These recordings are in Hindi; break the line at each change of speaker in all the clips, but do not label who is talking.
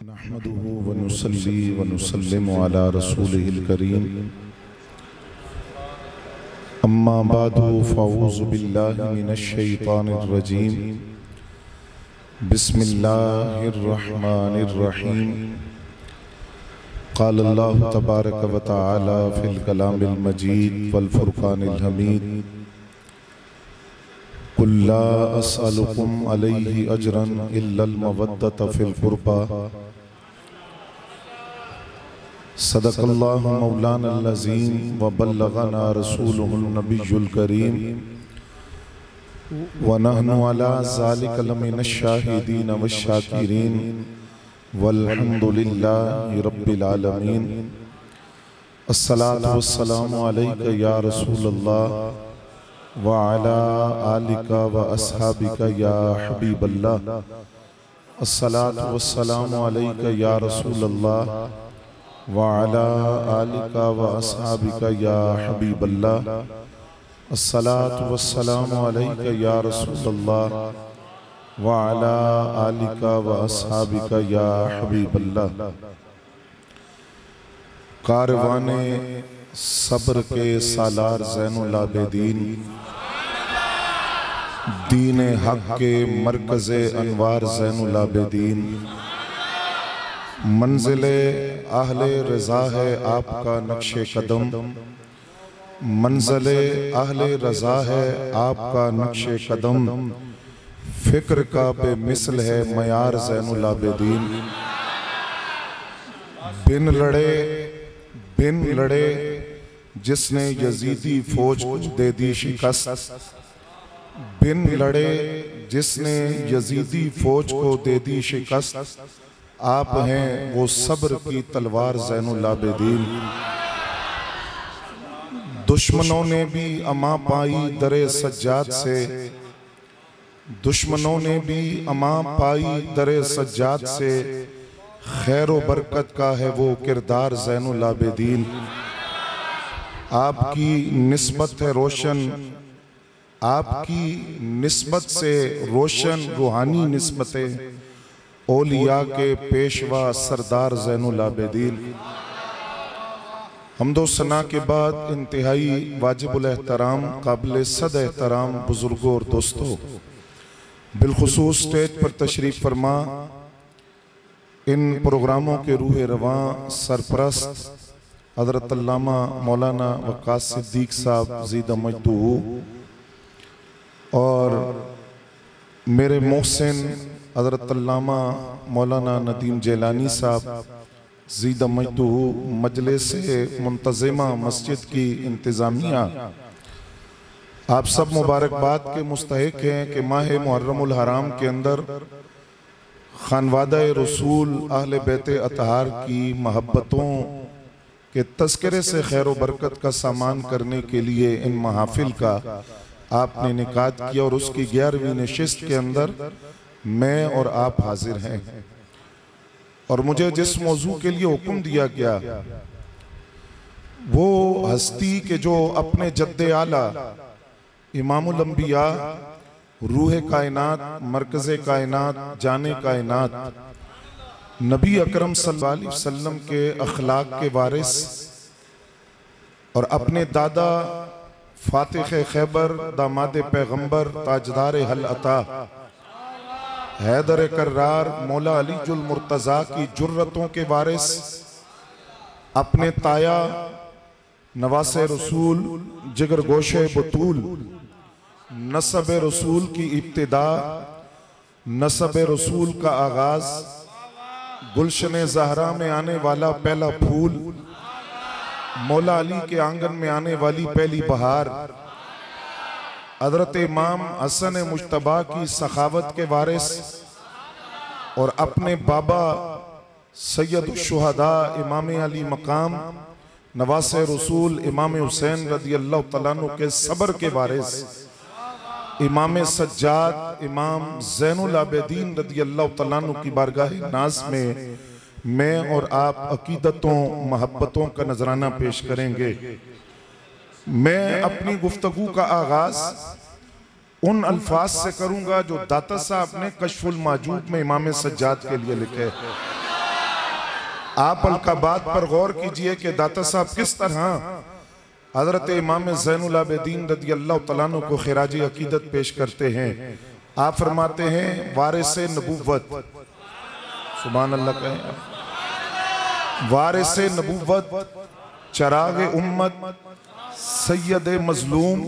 नहमदुहु व नुसल्ली व नुसल्लिमु अला रसूलिहिल करीम। अम्मा बादु फ़अऊज़ु बिल्लाहि मिनश शैतानिर रजीम। बिस्मिल्लाहिर रहमानिर रहीम। क़ाल अल्लाहु तबारक व तआला फ़िल कलामिल मजीद वल फ़ुरक़ानिल हमीद। कुल ला अस्अलुकुम अलैहि अजरन इल्लल मवद्दत फ़िल क़ुरबा। सदक़ल्लाहु मौलानल अज़ीम व बल्लगना रसूलुहुन नबियुल करीम व नहनु अला ज़ालिका लमिनश शाहिदीन वश्शाकिरीन वल्हम्दुलिल्लाहि रब्बिल आलमीन। अस्सलातु वस्सलामु अलैका या रसूलल्लाह व अला आलिका व अस्हाबिका या हबीबल्लाह। अस्सलातु वस्सलामु अलैका या रसूलल्लाह व अला आलिका व अस्हाबिका या हबीबल्लाह। अस्सलातु वस्सलामु अलैका या रसूलल्लाह व अला आलिका व अस्हाबिका या हबीबल्लाह। कारवाने सब्र के सालार ज़ैनुल आबिदीन, दीन हक के मरकज़े अनवार ज़ैनुल आबिदीन। मंजिले आहले रज़ा है आपका नक्शे कदम, मंजिले आहले रज़ा है आपका नक्शे कदम। फिक्र का बेमिसल है मयार ज़ैनुल आबिदीन। बिन लड़े जिसने यजीदी फौज को दे दी शिकस्त, बिन लड़े जिसने यजीदी फौज को दे दी शिकस्त। आप हैं वो सब्र की तलवार ज़ैनुल आबिदीन। दुश्मनों ने भी अमा पाई दरे सज्जाद से, दुश्मनों ने भी अमा पाई दरे सज्जाद से। खैर व बरकत का है वो किरदार ज़ैनुल आबिदीन। आपकी निस्बत है रोशन, आपकी निस्बत से रोशन रूहानी निस्बतें। औलिया के पेशवा सरदार ज़ैनुल आबिदीन। हम्दो सना के बाद इंतहाई वाजिबुल एहतराम काबिल सद एहतराम बुजुर्गों और दोस्तों, बिलखुसूस स्टेज पर तशरीफ़ फरमा इन प्रोग्रामों के रूह रवां सरपरस्त हज़रत अल्लामा मौलाना वक्कास सिद्दीक साहब ज़ीद मजदूहू और मेरे मोहसिन हज़रत अल्लामा मौलाना नदीम जेलानी साहब ज़ीद मजदूहू, मजलिस मुंतज़िमा मस्जिद की इंतज़ामिया, आप सब मुबारकबाद के मुस्तहिक हैं कि माह मुहर्रमुल हराम के अंदर खानवादा रसूल अहले बैत अतहार की महब्बतों के तज़किरे से खैर व बरकत का सामान करने के लिए इन महाफिल का आपने निकात किया और उसकी 11वीं नशिस्त के अंदर मैं और आप हाजिर हैं। और मुझे जिस मौजू के लिए हुक्म दिया गया वो हस्ती के जो अपने जद्दे आला इमामुल अंबिया, रूह कायनात, मरकज़े कायनात, जाने कायनात, नबी अकरम सल्लल्लाहु अलैहि वसल्लम के अखलाक के वारिस और अपने दादा फातिह खैबर, दामाद पैगंबर, ताजदार हल अता, हैदर कर्रार, मौला अली जुल मुर्तज़ा की जुर्रतों के वारिस, अपने ताया नवासे रसूल, जिगर गोशे बतूल, नसब रसूल की इब्तिदा, नसब रसूल का आगाज, गुलशन ज़हरा में आने वाला पहला फूल, मौला अली के आंगन में आने वाली पहली बहार, हज़रत इमाम हसन मुश्तबा की सखावत के वारिस और अपने बाबा सैयद शुहदा इमाम अली मकाम नवासे रसूल इमाम हुसैन रज़ियल्लाहु तआला अन्हु के सब्र के वारिस, इमाम सज्जाद इमाम ज़ैनुल आबिदीन रज़ियल्लाहु तआला अन्हु की बारगाह नाज में मैं और आप अकीदतों महब्बतों का नजराना पेश करेंगे। मैं अपनी गुफ्तगू का आगाज उन अल्फाज से करूंगा जो दाता साहब ने कश्फुल माजूब में इमाम सज्जाद के लिए लिखे। आप अलकाबात पर गौर कीजिए कि दाता साहब किस तरह हजरत इमाम ज़ैनुल आबिदीन रज़ी अल्लाह तआला अन्हु को खिराजी अकीदत पेश करते हैं। आप फरमाते हैं वारिसे नबूवत, सुभान अल्लाह कहें, वारिसे नबूवत, चरागे उम्मत, सैयद मजलूम,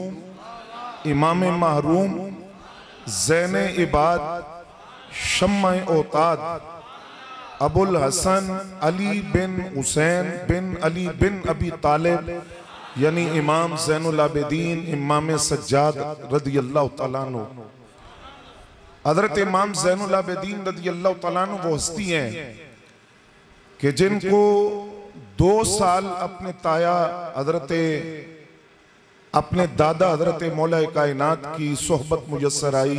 इमाम महरूम, ज़ैने इबाद, शम्मा औताद, अबुल हसन अली बिन हुसैन बिन अली बिन अबी तालिब, यानी इमाम ज़ैनुल आबिदीन इमाम सज्जाद रज़ी अल्लाह तआला अन्हु। हज़रत इमाम ज़ैनुल आबिदीन रज़ी अल्लाह तआला अन्हु वो हस्ती हैं कि जिनको 2 साल अपने ताया हजरत अपने दादा हजरत मौला कायनात की सोहबत मुयस्सर आई,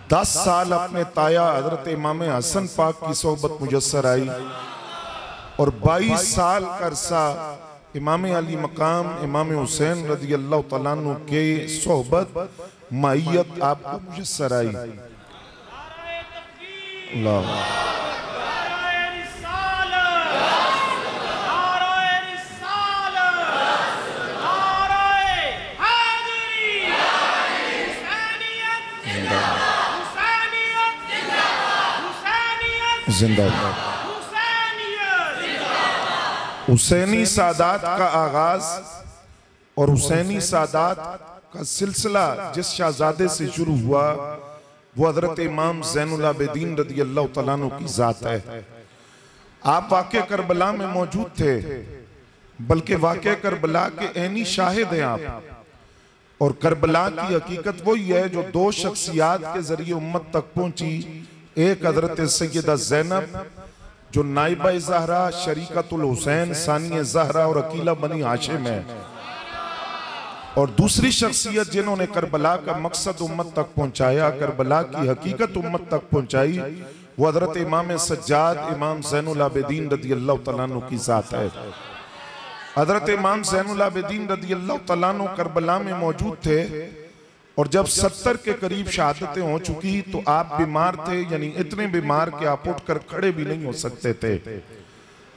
10 साल अपने ताया हजरत इमाम हसन पाक की सोहबत मुयस्सर आई और 22 साल का अरसा इमाम अली मकाम इमाम हुसैन रज़ी अल्लाह तआला अन्हु के सोहबत माइयत आपको मुयस्सर आई। जिंदाबाद। हुसैनी सादात का आगाज और हुसैनी सादात का सिलसिला जिस शहजादे से शुरू हुआ वो हजरत इमाम ज़ैनुल आबिदीन रज़ी अल्लाह तआला अन्हु की जात है। आप वाक़े करबला में मौजूद थे, बल्कि वाक़े करबला के ऐनी शाहिद हैं आप। और करबला की हकीकत वही है जो 2 शख्सियात के जरिए उम्मत तक पहुंची। एक हजरत सैयदा ज़ैनब जो नाइबा ज़हरा शरीकतुल हुसैन सानिया ज़हरा और अकीला बनी हाशिम है, और दूसरी शख्सियत जिन्होंने करबला का मकसद उम्मत तक पहुंचाया, करबला की हकीकत उम्मत तक पहुंचाई, वो हजरत इमाम सज्जाद इमाम ज़ैनुल आबिदीन रज़ी अल्लाह तआला अन्हु की जात है। हजरत इमाम ज़ैनुल आबिदीन रज़ी अल्लाह तआला अन्हु करबला में मौजूद थे और जब 70 के करीब शहादतें हो चुकी तो आप बीमार थे, यानी इतने बीमार कि आप उठकर खड़े भी नहीं हो सकते थे।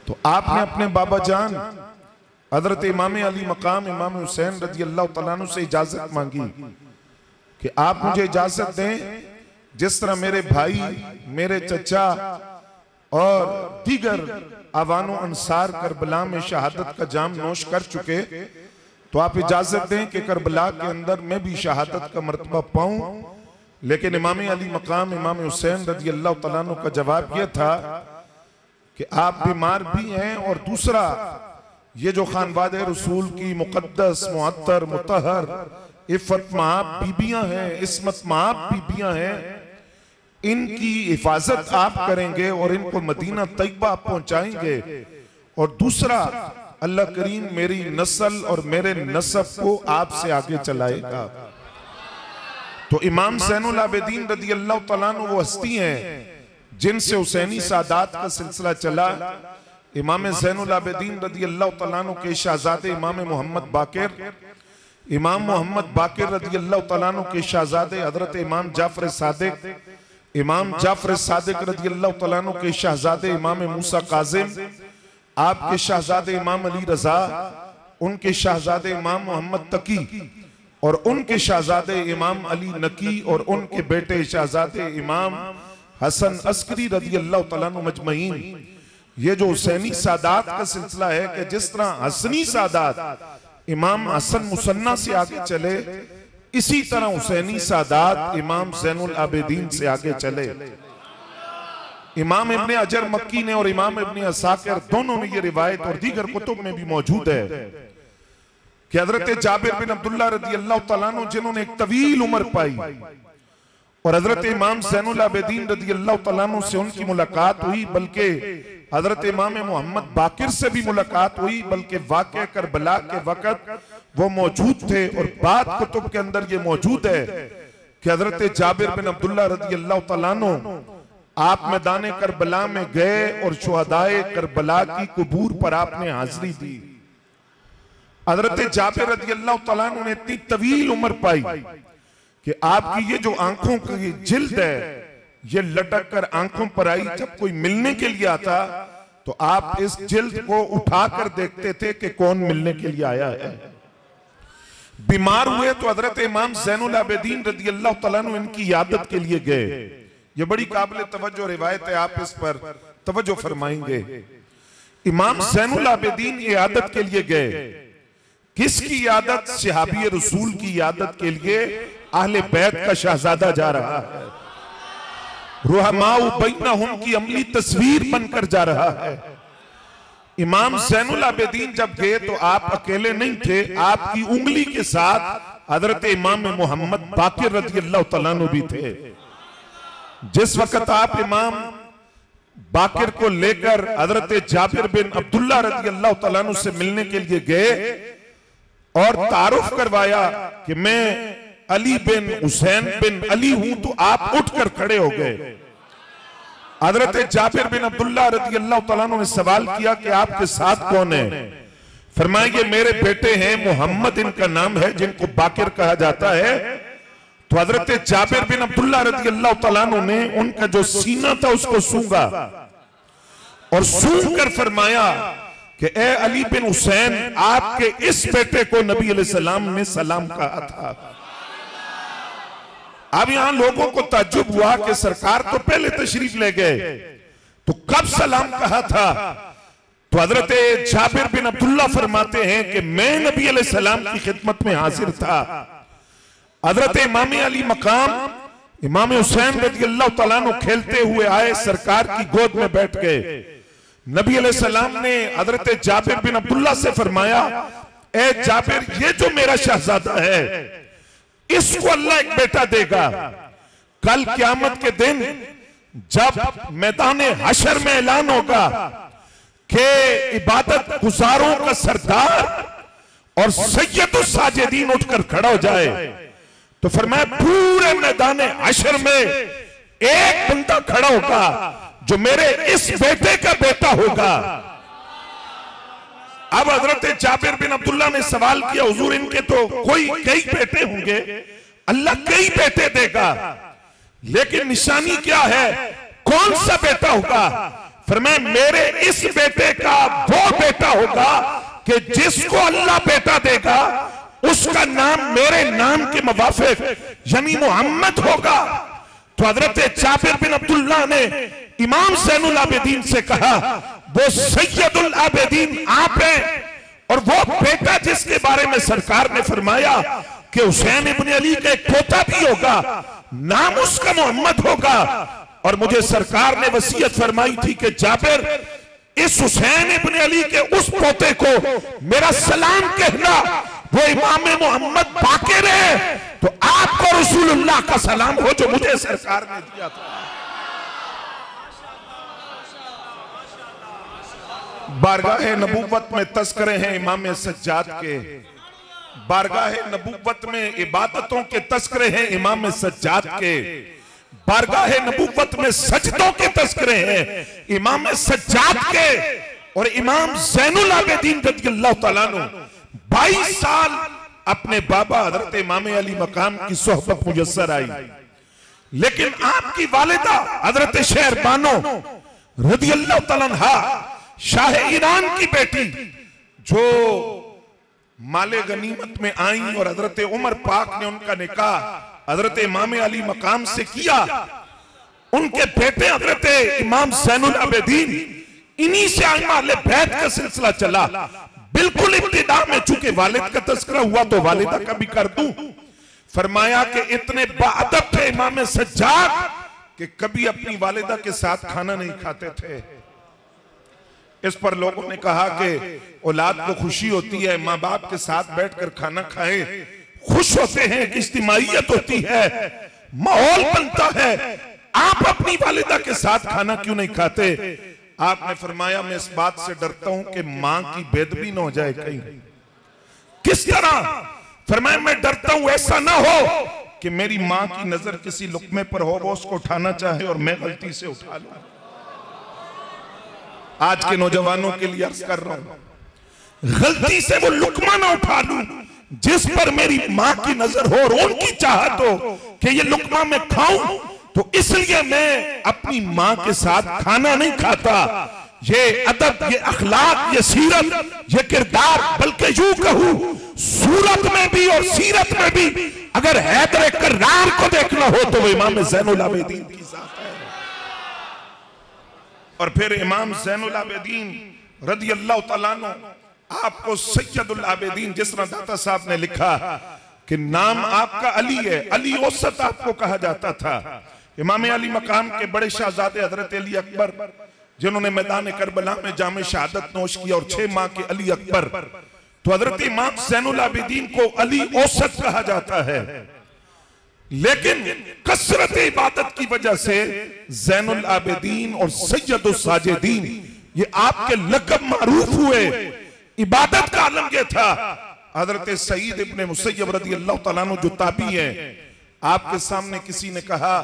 तो आपने अपने बाबा जान हजरत इमाम अली मकाम इमाम हुसैन रज़ी अल्लाह तआला अन्हु से इजाजत मांगी कि आप मुझे इजाजत दें, जिस तरह मेरे भाई, मेरे चचा और दीगर आवानो अंसार करबला में शहादत का जाम नोश कर चुके, तो आप इजाजत दें कि करबला के अंदर मैं भी शहादत का मर्तबा पाऊं। लेकिन इमाम अली मकाम इमाम हुसैन रज़ी अल्लाह तआला अन्हु का जवाब यह था कि आप बीमार भी हैं और दूसरा ये जो खानवादे रसूल की मुकद्दस मुअत्तर मुतहर इफ़्फ़त माब बीबियां हैं, इस्मत माब बीबियां हैं, इनकी हिफाजत आप करेंगे और इनको मदीना तैयबा पहुंचाएंगे। और दूसरा अल्लाह करीम मेरी नस्ल और मेरे नसब को आपसे आगे चलाएगा। तो इमाम ज़ैनुल आबिदीन रज़ी अल्लाह तआला अन्हु वो हस्ती हैं जिनसे हुसैनी सादात का सिलसिला चला। इमाम ज़ैनुल आबिदीन रज़ी अल्लाह तआला अन्हु के शहजादे इमाम मोहम्मद बाकिर, इमाम मोहम्मद बाकिर रज़ी अल्लाह तआला अन्हु के शहजादे हजरत इमाम जाफर सादिक, इमाम जाफर सादिक रज़ी अल्लाह तआला अन्हु के शहजादे इमाम मूसा काज़िम, आपके शहजादे इमाम अली रजा, उनके शहजादे इमाम मोहम्मद तकी और उनके शहजादे इमाम अली नकी और उनके बेटे शहजादे इमाम हसन अस्करी रज़ी अल्लाह तआला अन्हु मजमईन। ये जो हुसैनी सादात का सिलसिला है कि जिस तरह हसनी सादात इमाम हसन मुसन्ना से आगे चले, इसी तरह हुसैनी सादात इमाम ज़ैनुल आबिदीन से आगे चले। इमाम इब्ने अजर मक्की ने और इमाम इब्ने असाकिर दोनों में ये रिवायत और दीगर कुतुब में भी मौजूद है कि हजरत जाबिर बिन अब्दुल्लाह रज़ी अल्लाह तआला अन्हु जिन्होंने एक तवील उम्र पाई और हजरत इमाम ज़ैनुल आबिदीन रज़ी अल्लाह तआला अन्हु से उनकी मुलाकात हुई, बल्कि हजरत इमाम मोहम्मद बाकिर से भी मुलाकात हुई, बल्कि वाक़या करबला के वक़्त वो मौजूद थे। और बात कुतुब के अंदर ये मौजूद है कि हजरत जाबिर बिन अब्दुल्लाह रज़ी अल्लाह तआला अन्हु आप मैदान करबला में गए और शुहदाए करबला की कबूर पर आपने हाजिरी दी। हजरत जाबिर रज़ी अल्लाह तआला अन्हु ने इतनी तवील उम्र पाई कि आपकी ये जो आंखों की जिल्द है ये लटक कर आंखों पर आई। जब कोई मिलने के लिए आता तो आप इस जिल्द को उठाकर देखते थे कि कौन मिलने के लिए आया है। बीमार हुए तो हजरत इमाम ज़ैनुल आबिदीन रज़ी अल्लाह तआला अन्हु इनकी इयादत के लिए गए। ये बड़ी काबिल तवज्जो रिवायत है, आप इस पर तवज्जो फरमाएंगे। इमाम ज़ैनुल आबिदीन इयादत के लिए गए। किसकी इयादत? सहाबी रसूल की इयादत के लिए अहले बैत का शहजादा जा रहा है, रुहमाउ बैनहुम की अमली तस्वीर बनकर जा रहा है। इमाम ज़ैनुल आबिदीन जब गए तो आप अकेले नहीं थे, आपकी उंगली के साथ हजरत इमाम मोहम्मद बाकिर रज़ी अल्लाह तआला अन्हु भी थे। जिस वक्त आप इमाम बाकिर को लेकर हजरत जाबिर बिन अब्दुल्ला रज़ी अल्लाह तआला अन्हु से मिलने के लिए गए और तारुफ करवाया कि मैं अली बिन हुसैन बिन अली हूं, तो आप उठकर खड़े हो गए। हजरत जाबिर बिन अब्दुल्ला रज़ी अल्लाह तआला अन्हु ने सवाल किया कि आपके साथ कौन है? फरमाया ये मेरे बेटे हैं, मोहम्मद इनका नाम है, जिनको बाकिर कहा जाता है। तो हजरत जाबिर बिन अब्दुल्ला रज़ी अल्लाह तआला अन्हु ने उनका जो सीना था उसको सूंघा और सूंघ कर फरमाया कि ए अली बिन हुसैन, आपके इस बेटे को नबी अलैहिस्सलाम ने सलाम कहा था। अब यहां लोगों को ताज्जुब हुआ कि सरकार तो पहले तशरीफ ले गए, तो कब सलाम कहा था? तो हजरत जाबिर बिन अब्दुल्ला फरमाते हैं कि मैं नबी अलैहिस्सलाम की खिदमत में हाजिर था। हजरत इमाम अली मकाम इमाम हुसैन रज़ी अल्लाह तआला अन्हु खेलते हुए आए, सरकार की गोद में बैठ गए। नबी अलैहिस्सलाम ने हजरत जाबिर बिन अब्दुल्ला से फरमाया, ए जाबिर, ये जो मेरा शहजादा है इसको अल्लाह एक बेटा देगा। कल क़यामत के दिन जब मैदान हशर में ऐलान होगा कि इबादत गुजारों का सरदार और सैयदुस साजिदीन उठकर खड़ा हो जाए, तो फरमाया पूरे मैदान हशर में एक बंदा खड़ा होगा जो मेरे इस बेटे का बेटा होगा। अब हजरत जाबिर बिन अब्दुल्ला ने सवाल किया, हुजूर इनके तो कई बेटे होंगे, अल्लाह कई बेटे देगा, लेकिन निशानी क्या है, कौन सा बेटा होगा? फरमाया मेरे इस बेटे का वो बेटा होगा कि जिसको अल्लाह बेटा देगा उसका नाम मेरे नाम के मुवाफिक यानी मोहम्मद होगा। तो हजरत जाबिर बिन अब्दुल्ला ने इमाम ज़ैनुल आबिदीन से कहा, वो सैयदुल आबिदीन आप हैं, और वो बेटा जिसके बारे में सरकार ने फरमाया कि हुसैन इब्न अली का एक पोता भी होगा, नाम उसका मोहम्मद होगा। और मुझे सरकार ने वसीयत फरमाई थी कि जाबिर, इस हुसैन इब्न अली के उस पोते को मेरा सलाम कहना, वो इमाम मोहम्मद बाकिर है, तो आपको रसूलुल्लाह का सलाम हो जो मुझे सरकार ने दिया था। बारगाह नबूवत में तस्करे हैं इमाम सज्जाद के, बारगाह नबूवत में इबादतों के तस्करे हैं इमाम सज्जाद के, बारगाह नबूवत में सजदों के तस्करे हैं इमाम सज्जाद के। और इमाम ज़ैनुल आबिदीन रज़ियल्लाहु तआला अन्हु 22 साल अपने बाबा हजरत इमाम अली मकाम की सोहबत मुयस्सर आई, लेकिन आपकी वालिदा हजरत शहरबानो रज़ियल्लाहु तआला अन्हा, शाह ईरान की बेटी, जो माले गनीमत में आई और हजरत उमर पाक ने उनका निकाह हजरत इमाम अली मकाम से किया, उनके बेटे हजरत इमाम ज़ैनुल आबिदीन, इन्हीं से अहले बैत का सिलसिला चला। बिल्कुल इब्तिदा में चूंकि वालिद का तस्करा हुआ तो वालिदा का भी कर दूं। फरमाया कि इतने बाअदब थे इमाम सज्जाद कि कभी अपनी वालिदा के साथ खाना नहीं खाते थे। इस पर लोगों ने कहा कि औलाद को खुशी होती है माँ बाप के साथ बैठकर खाना खाएं, खुश होते हैं, इज्तिमाइयत होती है, माहौल बनता है, आप अपनी वालिदा के साथ खाना क्यों नहीं खाते? आपने फरमाया मैं इस बात से डरता हूं कि मां की बेदबी न हो जाए कहीं। किस तरह? फरमाया मैं डरता हूं ऐसा ना हो कि मेरी मां की नजर किसी लुकमे पर हो, वो उसको उठाना चाहे और मैं गलती से उठा लूं। आज के नौजवानों के लिए अर्ज कर रहा हूं, गलती से वो लुकमा ना उठा लूं जिस पर मेरी मां की नजर हो और उनकी चाहत हो कि ये लुकमा मैं खाऊं, तो इसलिए मैं अपनी मां के साथ खाना नहीं खाता। ये अदब, ये अखलाक, ये सीरत, ये किरदार, बल्कि यूं कहूं सूरत में भी और सीरत में भी अगर हैदर कर्रार को देखना हो तो वो इमाम ज़ैनुल आबिदीन की ज़ात है। और फिर इमाम ज़ैनुल आबिदीन रज़ी अल्लाह तआला अन्हु, आपको सैयदुल आबिदीन, जिस तरह दाता साहब ने लिखा कि नाम आपका अली है, अली औसत आपको कहा जाता था। इमाम अली मकाम के बड़े शहजादे हजरत अली अकबर, जिन्होंने मैदान करबला में जामे शहादत नोश किया, और 6 माह के अली अकबर, तो हजरत इमाम ज़ैनुल आबिदीन को अली औसत कहा जाता है। लेकिन कसरत इबादत की वजह से ज़ैनुल आबिदीन और सैयदुस साजिदीन ये आपके लक़ब मारूफ हुए। इबादत का आलम ये था। हजरत सईद इब्ने मुसय्यब रज़ी अल्लाह तआला अन्हु जो ताबी है, आपके सामने किसी ने कहा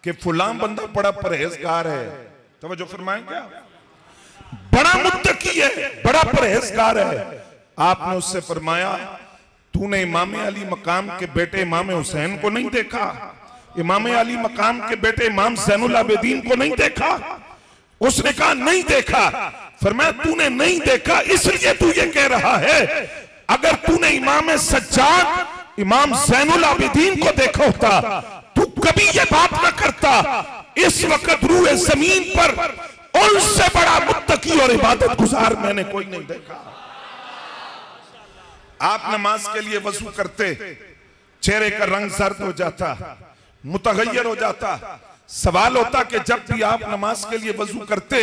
कि फलां बंदा बड़ा परहेजगार है, तवज्जो फरमाएं, क्या बड़ा मुत्तकी है, बड़ा परहेजगार है। आपने उससे फरमाया, तूने इमाम अली मकाम के बेटे इमाम हुसैन को नहीं देखा? इमाम अली मकाम के बेटे इमाम ज़ैनुल आबिदीन को नहीं देखा? उसने कहा नहीं देखा। फरमाया तूने नहीं देखा इसलिए तू ये कह रहा है, अगर तूने इमाम सज्जाद इमाम ज़ैनुल आबिदीन को देखा होता तू कभी ये बात न करता। इस वक्त रूए जमीन पर उनसे बड़ा मुत्तकी और इबादत गुजार मैंने कोई नहीं देखा। आप नमाज के लिए वजू करते, चेहरे का रंग जर्द हो जाता, मुतगय्यर हो जाता। सवाल होता कि जब भी आप नमाज के लिए वजू करते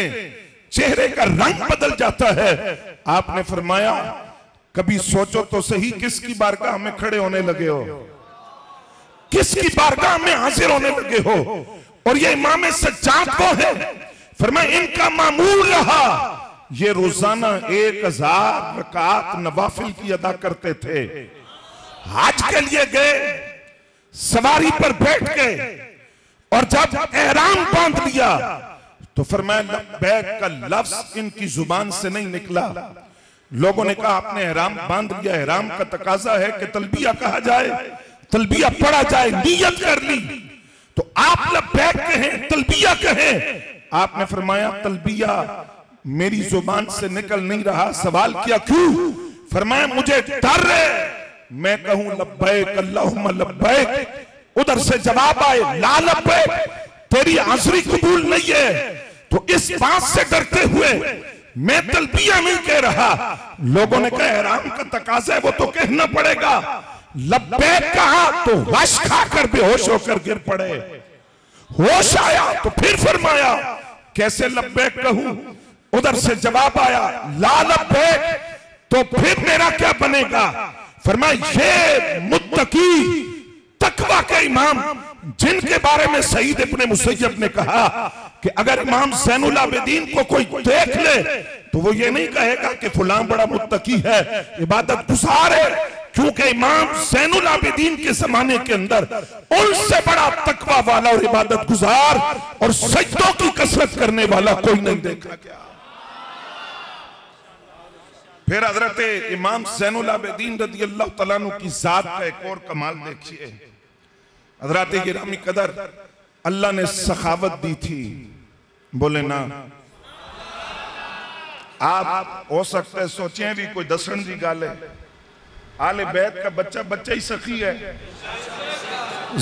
चेहरे का रंग बदल जाता है। आपने फरमाया कभी सोचो तो सही, किसकी बारगाह में खड़े होने लगे हो, किसकी बारगाह में हाजिर होने लगे हो। और ये इमाम सज्जाद को है, फरमाया इनका मामूल रहा, ये रोजाना 1000 रकात नवाफिल की अदा करते थे। हज के लिए गए, सवारी पर बैठ गए और जब एहराम बांध लिया तो फरमाया लब्बैक का लफ्ज इनकी जुबान से नहीं निकला। लोगों ने कहा आपने एहराम बांध लिया, एहराम का तकाजा है कि तलबिया कहा जाए, तलबिया पढ़ा जाए, नियत कर ली, तो आप लब्बैक कहें, तलबिया कहें। आपने फरमाया तलबिया मेरी जुबान से निकल नहीं रहा। सवाल किया क्यों? फरमाया मुझे डर है मैं कहूं लब्बैक अल्लाहुम्मा लब्बैक, उधर से जवाब आए ला लब्बैक, तेरी हाजिरी कबूल नहीं है। तो इस बात से डरते हुए मैं तलबिया नहीं कह रहा। लोगों ने कहा एहराम का तकाजा है वो तो कहना पड़ेगा। लब्बैक कहा तो वश खाकर बेहोश होकर गिर पड़े। होश आया तो फिर फरमाया कैसे लब्बैक कहूं? उधर से जवाब आया ला लब्बैक, तो फिर मेरा क्या बनेगा? फरमाया ये मुत्तकी तकवा के इमाम जिनके बारे में सईद इब्ने मुसय्यब ने कहा कि अगर इमाम ज़ैनुल आबिदीन को कोई देख ले तो वो ये नहीं कहेगा कि फलां बड़ा मुत्तकी है, इबादत गुजार है, क्योंकि इमाम ज़ैनुल आबिदीन के जमाने के अंदर उनसे बड़ा तकवा वाला और इबादत गुजार और सजदों की कसरत करने वाला कोई नहीं देखा। क्या फिर हजरत इमाम ज़ैनुल आबिदीन रज़ी अल्लाह तआला अन्हु की जात का एक और कमाल देखिए। हजरत गिरामी कदर अल्लाह ने सखावत दी थी, बोले ना। आप हो सकता है सोचें भी कोई दसण की गल है, आले बैत का बच्चा बच्चा ही सखी है।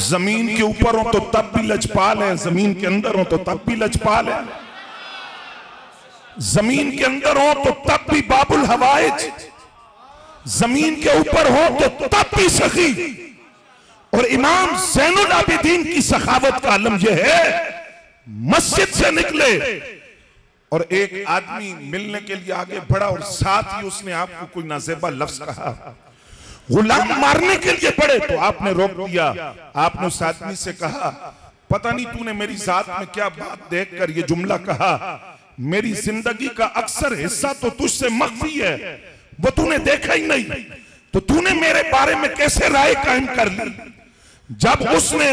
जमीन के ऊपर हो तो तब भी लचपाल है, जमीन के अंदर हो तो तब भी लचपाल है, जमीन के अंदर हो तो तब भी बाबुल हवाइज, जमीन के ऊपर हो तो तब भी सखी। और इमाम ज़ैनुल आबिदीन की सखावत का आलम यह है, मस्जिद से निकले और एक आदमी मिलने के लिए आगे बढ़ा और साथ ही उसने आपको कोई नाज़ेबा लफ्ज कहा, गुलाम मारने के लिए पड़े तो आपने रोक दिया। आपने उस आदमी से कहा पता नहीं तूने मेरी जात में क्या बात देखकर ये जुमला कहा, मेरी जिंदगी का अक्सर हिस्सा तो तुझसे मख्फी है, वो तूने देखा ही नहीं, तो तूने मेरे बारे में कैसे राय कायम कर ली? जब उसने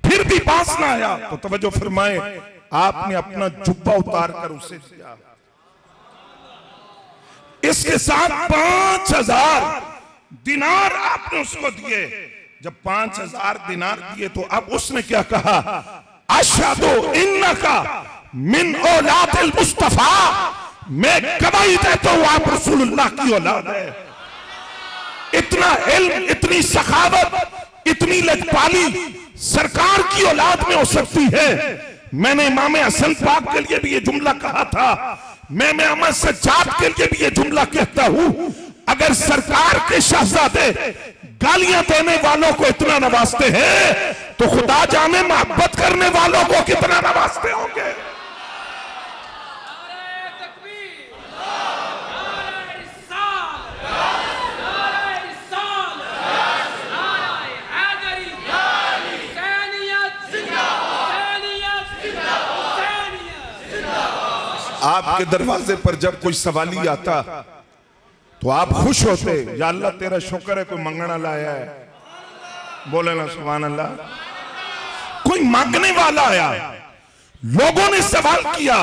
फिर भी पास ना आया तो तवज्जो फरमाए, आपने अपना जुब्बा उतार कर उसे दिया। इसके साथ 5000 दिनार आपने उसको दिए। जब 5000 दिनार दिए तो अब उसने क्या कहा? अशहदु इन्नका मिन औलादिल मुस्तफा, मैं गवाही देता हूं आप रसूलुल्लाह की औलाद है। इतना इल्म, इतनी सखावत, इतनी लजपाली सरकार की औलाद में हो सकती है। मैंने इमाम हसन पाक के लिए भी ये जुमला कहा था, मैं अहमद सज्जाद के लिए भी ये जुमला कहता हूं, अगर सरकार के शहजादे गालियां देने वालों को इतना नवाजते हैं तो खुदा जाने मोहब्बत करने वालों को कितना नवाजते होंगे। आपके दरवाजे पर जब कोई सवाली आता तो आप खुश होते, या अल्लाह तेरा शुक्र है कोई मंगना लाया है, बोले ना सुभान अल्लाह। कोई मांगने वाला आया, लोगों ने सवाल किया,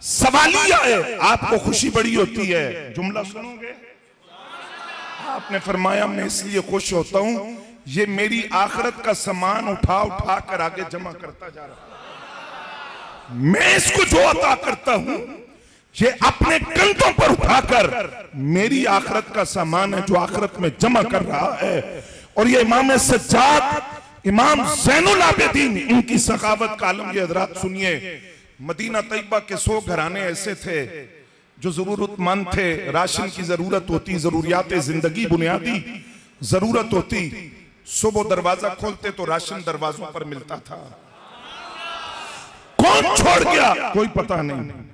सवाली आए, आपको खुशी बड़ी होती है। जुमला सुनोगे, आपने फरमाया मैं इसलिए खुश होता हूं, ये मेरी आखिरत का सामान उठा उठा कर आगे जमा करता जा रहा, मैं इसको जो अता करता हूं ये अपने कंधों पर उठाकर मेरी आखिरत का सामान है जो आखिरत में जमा कर रहा है। और ये इमाम सज्जाद, इमाम ज़ैनुल आबिदीन, इनकी सखावत का आलम ये हज़रात सुनिए। मदीना तैयबा के 100 घराने ऐसे थे जो जरूरतमंद थे, राशन की जरूरत होती, जरूरियात जिंदगी बुनियादी जरूरत होती, सुबह दरवाजा खोलते तो राशन दरवाजों पर मिलता था। कौन छोड़ गया कोई पता नहीं,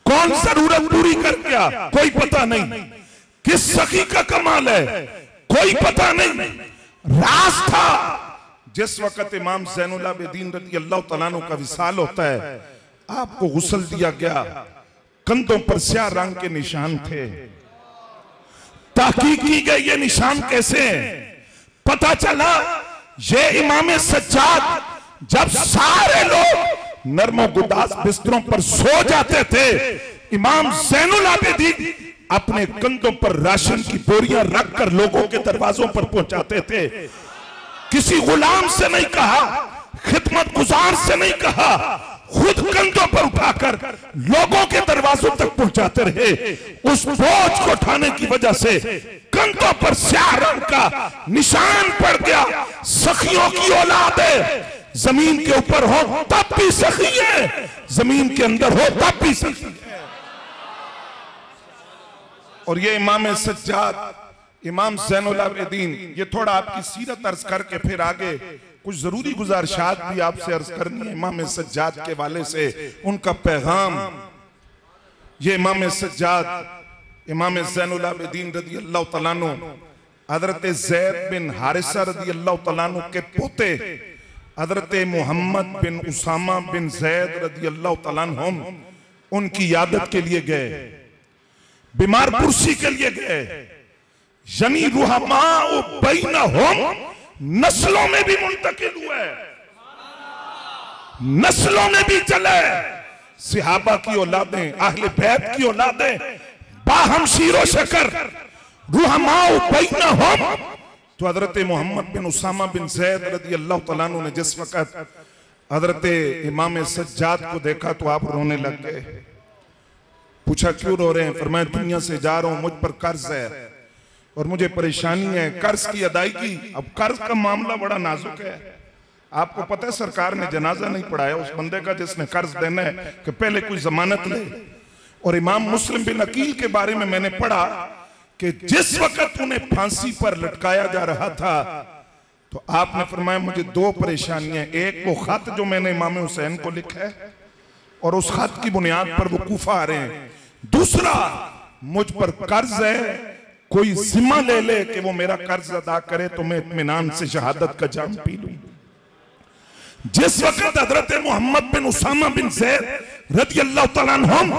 कौन जरूरत पूरी कर गया कोई पता नहीं, किस सखी का कमाल है कोई पता नहीं। राज था जिस वक्त इमाम ज़ैनुल आबिदीन रज़ी अल्लाह तआला अन्हु का विसाल होता है, आपको गुस्ल दिया गया, कंधों पर स्याह रंग के निशान थे। तहकीक की गई ये निशान कैसे हैं? पता चला ये इमाम सज्जाद जब सारे लोग नरमो गुदास बिस्तरों पर सो जाते थे, इमाम ज़ैनुल आबिदीन अपने कंधों पर राशन की बोरियां रखकर लोगों के दरवाजों पर पहुंचाते थे। किसी गुलाम से नहीं कहा, खिदमत गुजार से नहीं कहा, खुद कंधों पर उठाकर लोगों के दरवाजों तक पहुंचाते रहे। उस बोझ को उठाने की वजह से कंधों पर स्याह रंग का निशान पड़ गया। सखियों की औलाद है, जमीन के ऊपर हो तब भी सखी है, जमीन के अंदर हो तब भी सखी है। और ये इमाम सज्जाद, इमाम ज़ैनुल आबिदीन, ये थोड़ा आपकी सीरत अर्ज करके फिर आगे कुछ जरूरी गुजारिशात भी आपसे अर्ज करनी है इमाम सज्जाद के वाले से, उनका पैगाम। ये इमाम सज्जाद, इमाम ज़ैनुल आबिदीन रज़ी अल्लाह तआला अन्हु हजरत ज़ैद बिन हारिसा रज़ी अल्लाह तआला अन्हु के पोते हजरत मोहम्मद बिन उसामा बिन ज़ैद रज़ी अल्लाह तआला अन्हुम उनकी यादत के लिए गए, बीमार पुरसी के लिए गए। यानी रुहमाउ बैनहुम नस्लों में भी मुंतकिल हुआ है, नस्लों में भी चले। सहाबा की औलादें, अहले बैत की औलादें बाहम शीरो शकर रुहमाउ बैनहुम। तो हजरत मोहम्मद बिन उसामा बिन ज़ैद रज़ी अल्लाह तआला अन्हु ने जिस वक्त हजरत इमाम सज्जाद को देखा तो आप रोने लग गए। पूछा क्यों रो रहे हैं? फरमाया दुनिया से जा रहा हूं, मुझ पर कर्ज है और मुझे परेशानी है, कर्ज की अदायगी। अब कर्ज का मामला बड़ा नाजुक है। आपको पता है सरकार ने जनाजा नहीं पढ़ाया उस बंदे का जिसने कर्ज देना है कि पहले कोई जमानत ले। और इमाम मुस्लिम बिन अकील के बारे में मैंने पढ़ा कि जिस वक्त उन्हें फांसी पर लटकाया जा रहा था तो आपने फरमाया मुझे 2 परेशानियां, एक वो खत जो मैंने इमाम हुसैन को लिखा है और उस खत की बुनियाद पर वो कूफा आ रहे हैं, दूसरा मुझ पर कर्ज है, कोई जिम्मा ले ले कि वो मेरा कर्ज अदा करे तो मैं इत्मीनान से शहादत का जाम पी लूं। जिस वक्त हजरत मोहम्मद बिन उसामा बिन ज़ैद रज़ी अल्लाह तआला अन्हुम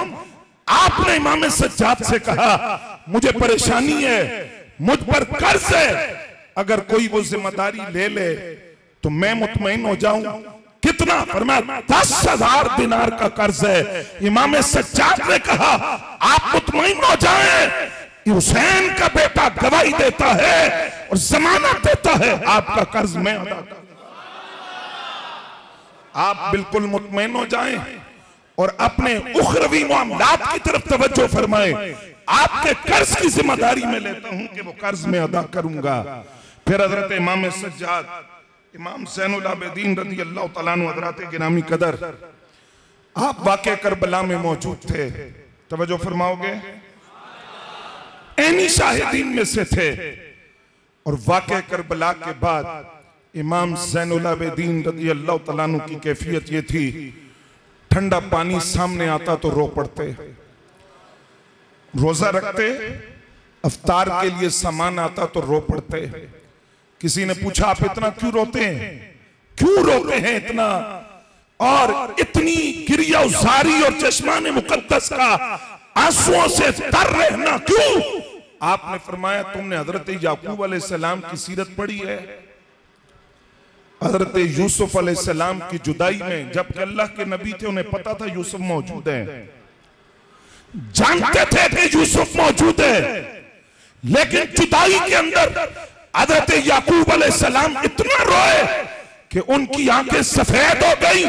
आपने इमाम सज्जाद से कहा मुझे परेशानी है, मुझ पर कर्ज है, अगर कोई वो जिम्मेदारी ले ले तो मैं मुतमईन हो जाऊं। कितना? फरमाया 10,000 दिनार का कर्ज है। इमाम सज्जाद ने कहा आप मुतमईन हो जाएं, हुसैन का बेटा गवाही देता है और जमानत देता है, आपका कर्ज मैं अदा कर, आप बिल्कुल मुतमईन हो जाएं। और अपने उखरवी मामलात की तरफ तवज्जो फरमाए। आपके कर्ज की जिम्मेदारी में लेता हूं कि वो कर्ज में अदा करूंगा। फिर हजरत इमाम सज्जाद इमाम ज़ैनुल आबिदीन रज़ी अल्लाह तआला अन्हु हज़रात गिरामी कदर, आप वाक़े करबला में मौजूद थे, तवज्जो फरमाओगे, ऐनी शाहिदीन में से थे। और वाक़े करबला के बाद इमाम ज़ैनुल आबिदीन रज़ी अल्लाह तआला अन्हु की कैफियत ये थी, ठंडा पानी सामने आता तो रो पड़ते, रोजा रखते, अफ्तार के लिए सामान आता तो रो पड़ते। किसी ने पूछा आप इतना क्यों रोते हैं, क्यों रोते हैं इतना, और इतनी गिरियाज़ारी और चश्माने मुकद्दस का आंसुओं से तर रहना क्यों? आपने फरमाया तुमने हजरत याकूब अलैहिस्सलाम की सीरत पढ़ी है? हजरत यूसुफ अलैहिस्सलाम की जुदाई में जबकि अल्लाह के नबी थे, उन्हें पता था यूसुफ मौजूद है, जानते थे कि यूसुफ मौजूद है, लेकिन जुदाई के अंदर हजरत याकूब अलैहिस्सलाम इतना रोए कि उनकी आंखें सफेद हो गई।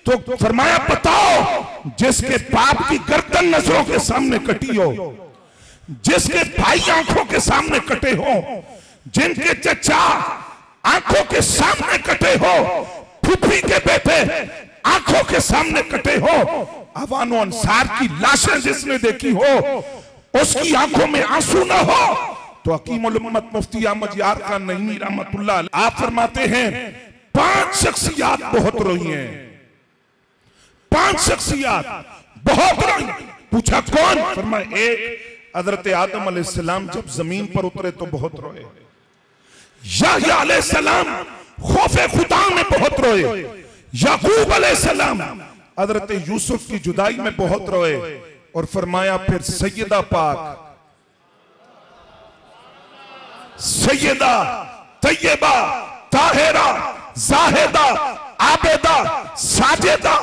तो फरमाया बताओ जिसके बाप की गर्दन नजरों के सामने कटी हो, जिसके भाई आंखों के सामने कटे हो, जिनके चचा आंखों के सामने कटे हो, फूफी के बेटे आंखों के सामने कटे हो, अवानो अंसार की लाशें जिसने देखी हो उसकी आंखों में आंसू ना हो, तो हकीमुल उम्मत मुफ्ती अहमद यार खान नईमी रहमतुल्लाह अलैह आप फरमाते हैं 5 शख्सियात बहुत रोई हैं, 5 शख्सियात बहुत रोई। पूछा कौन? फरमाया एक हजरत आदम अलैहिस्सलाम जब जमीन पर उतरे तो बहुत रोए, याह्या अलैहिस्सलाम खौफे खुदा में बहुत रोए, याकूब अलैहिस्सलाम हजरत यूसुफ की जुदाई में बहुत रोए। और फरमाया फिर सैयदा पाक, सैयदा तैयबा ताहिरा जाहिदा आबिदा साजिदा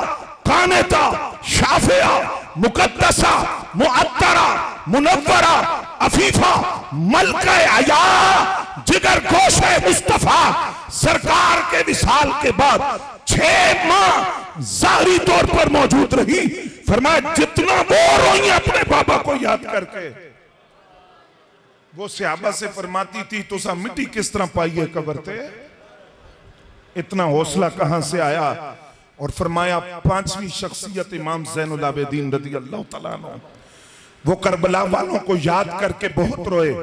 कानिता शाफिया मुकद्दसा मुअत्तरा मुनव्वरा अफीफा मलका अया जिगर गोशे मुस्तफा सरकार के विसाल के बाद 6 माह जाहिरी तौर पर मौजूद रही। फरमाया जितना वो रोई अपने बाबा को याद करके, वो सहाबा से फरमाती थी तो सा मिट्टी किस तरह पाई है कब्र पे, इतना हौसला कहां से आया। और फरमाया 5वीं शख्सियत इमाम ज़ैनुल आबिदीन रज़ी अल्लाह तआला अन्हु, वो करबला वालों को याद करके बहुत रोए,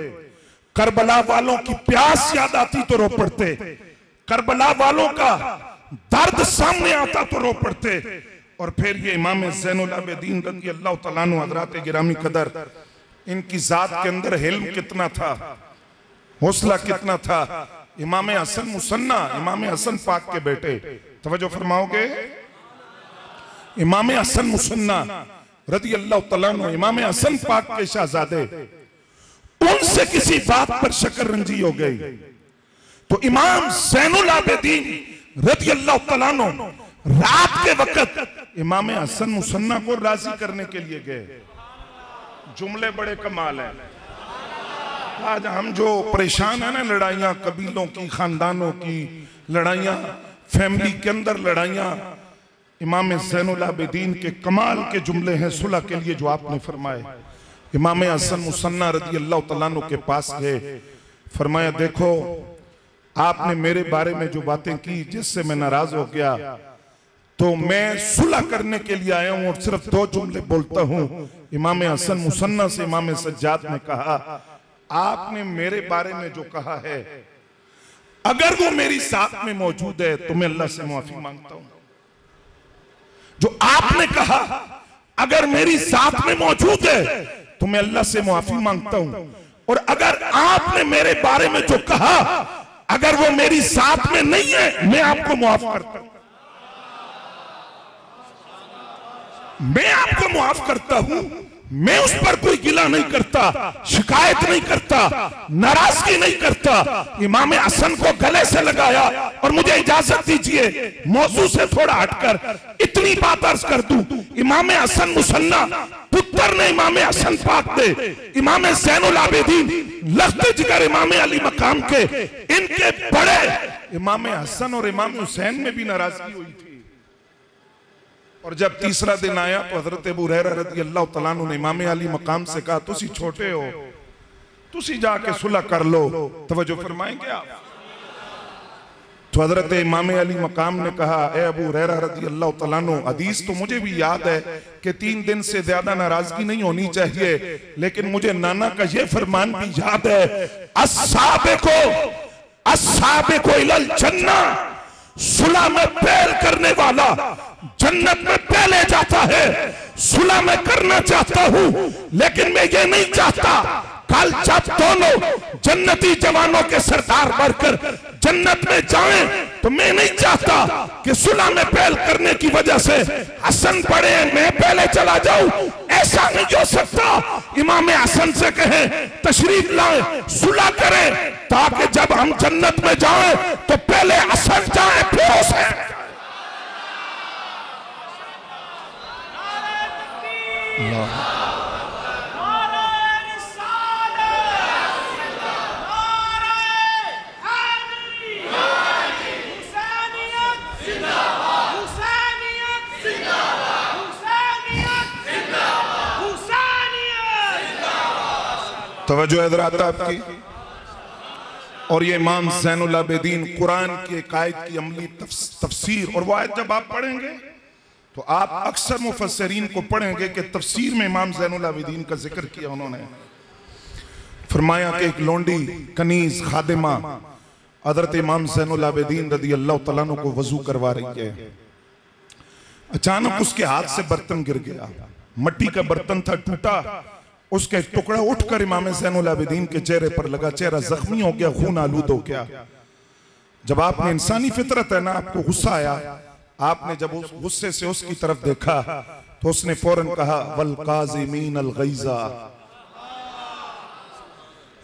करबला वालों की प्यास याद आती तो रो पड़ते, करबला वालों का दर्द सामने आता तो रो पड़ते। और फिर ये इमाम ज़ैनुल आबिदीन रज़ी अल्लाह तआला अन्हु हज़रात गिरामी कदर, इनकी जात के अंदर हिल्म कितना था, हौसला कितना था। इमाम हसन मुसन्ना, इमाम हसन पाक के बेटे, तवज्जो फरमाओगे, इमाम हसन मुसन्ना रज़ी अल्लाह तआला अन्हु इमाम हसन पाक के शहजादे, उनसे किसी बात पर शकरंजी हो गई तो इमाम ज़ैनुल आबिदीन रज़ी अल्लाह तआला अन्हु रात के वक्त इमाम हसन मुसन्ना को राजी करने के लिए गए। जुमले बड़े कमाल हैं। आज हम जो परेशान है ना, लड़ाइयां कबीलों की, खानदानों की लड़ाइयां, फैमिली के अंदर लड़ाइयां, इमाम ज़ैनुल आबिदीन के कमाल के जुमले हैं सुलह के लिए जो आपने फरमाए। इमाम हसन मुसन्ना रज़ी अल्लाह तआला अन्हु के पास गए, फरमाया देखो आपने मेरे बारे में जो बातें की जिससे मैं नाराज हो गया, तो मैं सुलह करने के लिए आया हूं और सिर्फ 2 जुमले बोलता हूं। इमाम हसन मुसन्ना से इमाम सज्जाद ने कहा आपने मेरे बारे में जो कहा है अगर वो मेरी साथ में मौजूद है तो मैं अल्लाह से माफी मांगता हूं। जो आपने कहा अगर मेरी साथ में मौजूद है तो मैं अल्लाह से माफी मांगता हूं, और अगर आपने मेरे बारे में जो कहा अगर वो मेरी साथ में नहीं है मैं आपको माफ करता हूं, मैं आपको माफ करता हूं, मैं उस पर कोई गिला नहीं करता, शिकायत नहीं करता, नाराजगी नहीं करता। इमाम हसन को गले से लगाया और मुझे इजाजत दीजिए मौजू से थोड़ा हटकर इतनी बात अर्ज कर दूं। इमाम हसन मुसन्ना पुत्र ने इमाम हसन पाक दे, इमाम ज़ैनुल आबिदीन लख्त जिगर इमाम अली मकाम के, इनके बड़े इमाम हसन और इमाम हुसैन में भी नाराजगी हुई थी। और जब तीसरा दिन आया तो हजरत अबू हुरैरा रज़ी अल्लाह तआला अन्हु ने इमाम अली मकाम से कहा, तुसी छोटे हो, तुसी जाके सुलह कर लो। तवज्जो फरमाएंगे आप? तो हजरत इमाम अली मकाम ने कहा, ए अबू हुरैरा रज़ी अल्लाह तआला अन्हु, हदीस तो मुझे भी याद है कि 3 दिन से ज्यादा नाराजगी नहीं होनी चाहिए, लेकिन मुझे नाना का ये फरमान भी याद है, अस्साबिको इलल जन्ना, सुलह में पहल करने वाला जन्नत में पहले जाता है। सुलह में करना चाहता हूं, लेकिन मैं ये नहीं चाहता कल जब दोनों जन्नती जवानों के सरदार बढ़कर जन्नत में जाएं, तो मैं नहीं चाहता कि सुलह में पहल करने की वजह से हसन पड़े मैं पहले चला जाऊं। ऐसा नहीं हो सकता। इमाम हसन से कहें तशरीफ लाएं, सुलह करें, ताकि जब हम जन्नत में जाएं तो पहले हसन जाए फिर हुसैन। तवज्जो हज़रात आपकी। और ये इमाम ज़ैनुल आबिदीन कुरान की एक आयत की अमली तफसीर, और वो आयत जब आप पढ़ेंगे तो आप अक्सर मुफस्सिरीन को पढ़ेंगे कि तफसीर में इमाम ज़ैनुल आबिदीन का जिक्र किया। उन्होंने फरमाया कि एक लोंडी कनीज खादिमा हज़रत इमाम ज़ैनुल आबिदीन रज़ी अल्लाह तआला अन्हु को वजू करवा रही है। अचानक उसके हाथ से बर्तन गिर गया, मट्टी का बर्तन था, टूटा, उसके टुकड़ा उठकर इमाम ज़ैनुल आबिदीन के चेहरे पर लगा, चेहरा जख्मी हो गया, खून आलूद हो गया। जब आपने इंसानी फितरत है ना, आपको गुस्सा आया, आपने जब उस गुस्से से उसकी तरफ देखा तो उसने फौरन कहा, वल काज़िमीन अल गैज़ा,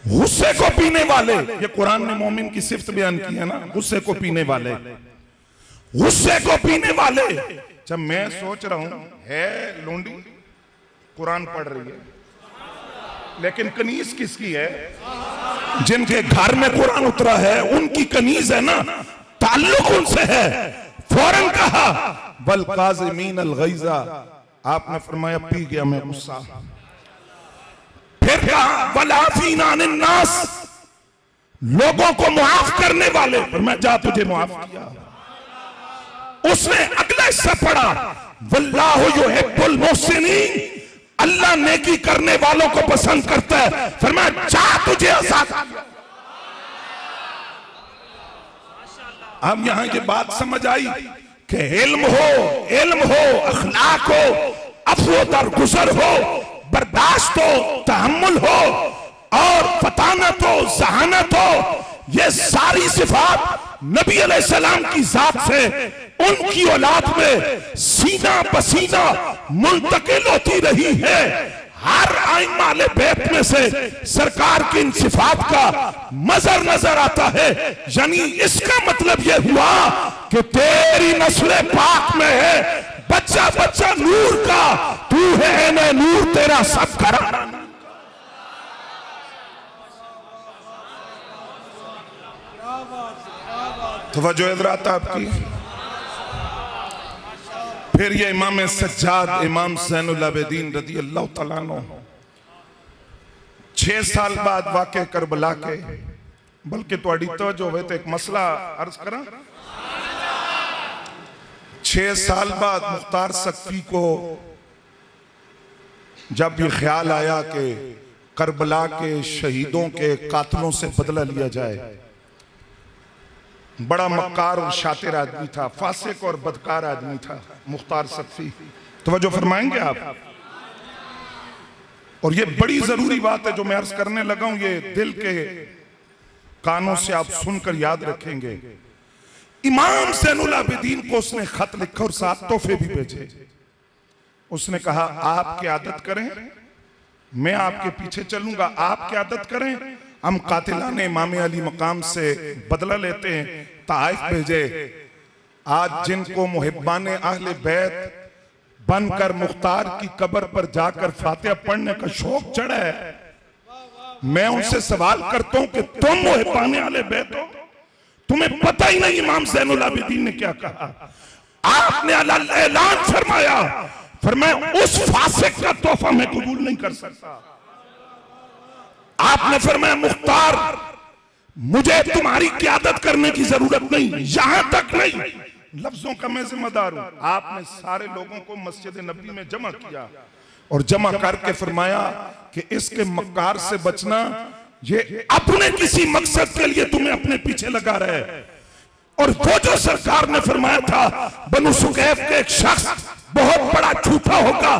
गुस्से को पीने वाले। ये कुरान ने मोमिन की सिफ्त बयान की है ना, गुस्से को पीने वाले, गुस्से को पीने वाले। जब मैं सोच रहा हूं है लोंडी कुरान पढ़ रही है, लेकिन कनीज किसकी है? जिनके घर में कुरान उतरा है उनकी कनीज है ना, ताल्लुक उनसे है। फौरन कहा बल काज़िमीन अल गैज़ा, आपने फरमाया पी गया मैं गुस्सा। फिर कहा वल आफ़ीना अनिन नास, लोगों को मुआफ करने वाले, फरमाया जा तुझे मुआफ किया। उसने अगला हिस्सा पढ़ा वल्लाहु युहिब्बुल मुहसिनीन, अल्लाह नेकी करने वालों को पसंद करता है, फरमाया जा तुझे आजाद। अब यहां ये बात समझ आई कि इल्म हो, अखलाक हो, अफ़्व दरगुज़र हो, बर्दाश्त हो, तहम्मुल हो, और फतानत हो, ज़हानत हो, ये सारी सिफात नबी अलैहिस्सलाम की जात से उनकी औलाद में सीना पसीना मुंतकिल होती रही है। हर आइम्मा अहले बैत में से सरकार की इन सिफात का मजर नजर आता है। यानी इसका मतलब यह हुआ कि तेरी नस्ल पाक में है बच्चा बच्चा नूर का, तू है न नूर तेरा सब घराना। तवज्जो हज़रात आपकी। फिर ये इमाम सज्जाद इमाम ज़ैनुल आबिदीन रज़ी अल्लाह तआला अन्हु 6 साल बाद वाक़े करबला के, बल्कि थोड़ी तवज्जो होवे तो एक मसला अर्ज करा। 6 साल बाद मुख्तार सकफी को जब ये ख्याल आया कि करबला के शहीदों के कातलों से बदला लिया जाए, बड़ा मक्कार और शातिर आदमी था, फासिक और बदकार आदमी था मुख्तार सकफी। तवज्जो फरमाएंगे आप? और ये बड़ी जरूरी बात है जो मैं अर्ज करने लगा हूं, ये दिल के कानों से आप सुनकर याद रखेंगे। इमाम ज़ैनुल आबिदीन को उसने खत लिखा और 7 तोहफे भी भेजे। उसने कहा आप की आदत करें, मैं आपके पीछे चलूंगा, आप की आदत करें, हम कातिलाने इमाम अली मकाम से बदला लेते हैं। ताइफ भेजे। आज जिनको मुहिब्बाने अहले बैत बनकर मुख्तार की कब्र पर जाकर फातिहा पढ़ने का शौक चढ़ा है, मैं उनसे सवाल करता हूं कि तुम मुहिब्बाने अहले बैत हो, तुम्हें पता ही नहीं इमाम ज़ैनुल आबिदीन ने क्या कहा।
आपने ऐलान फरमाया, फरमाया उस फासिक का तोहफा मैं कबूल नहीं कर सकता। आपने फरमाया मुख्तार मुझे तुम्हारी क़यादत करने की जरूरत नहीं, यहां तक नहीं, लफ्जों का मैं जिम्मेदार हूं। आपने सारे लोगों को मस्जिद नबी में जमा किया और जमा करके फरमाया कि इसके मक्कार से बचना, ये अपने किसी मकसद के लिए तुम्हें अपने पीछे लगा रहे। और वो जो सरकार ने फरमाया था बनु सुकैफ के एक शख्स बहुत बड़ा झूठा होगा,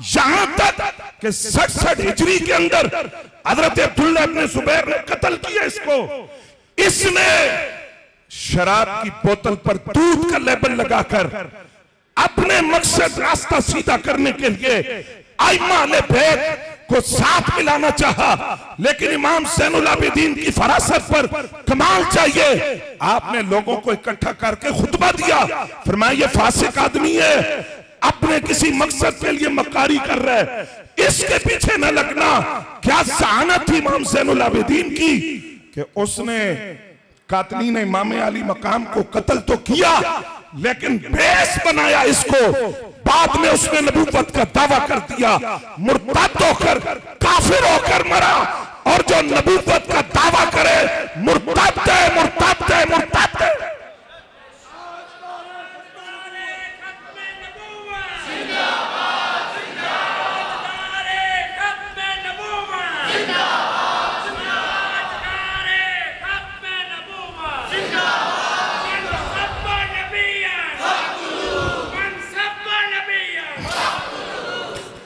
यहां तक कि 67 हिजरी के अंदर हजरत अब्दुल्लाह इब्न जुबैर ने कत्ल किया इसको। इसने शराब की बोतल पर दूध का लेबल लगाकर अपने मकसद रास्ता सीधा करने के लिए आइमा अहले बैत को साथ मिलाना चाहा, लेकिन इमाम ज़ैनुल आबिदीन की फरासत पर कमाल चाहिए। आपने लोगों को इकट्ठा करके खुतबा दिया, फरमाया ये फासिक आदमी है, अपने किसी मकसद के लिए मक्कारी कर रहा है, इसके पीछे न लगना। क्या सहानत थी इमाम ज़ैनुल आबिदीन की कि उसने कातलीन इमाम अली मकाम को कत्ल तो किया, लेकिन बेस बनाया इसको। बाद में उसने नबूवत का दावा कर दिया, मुर्तद होकर काफिर होकर मरा। और जो नबूवत का दावा करे मुर्तद है, मुर्तद है, मुर्तद है।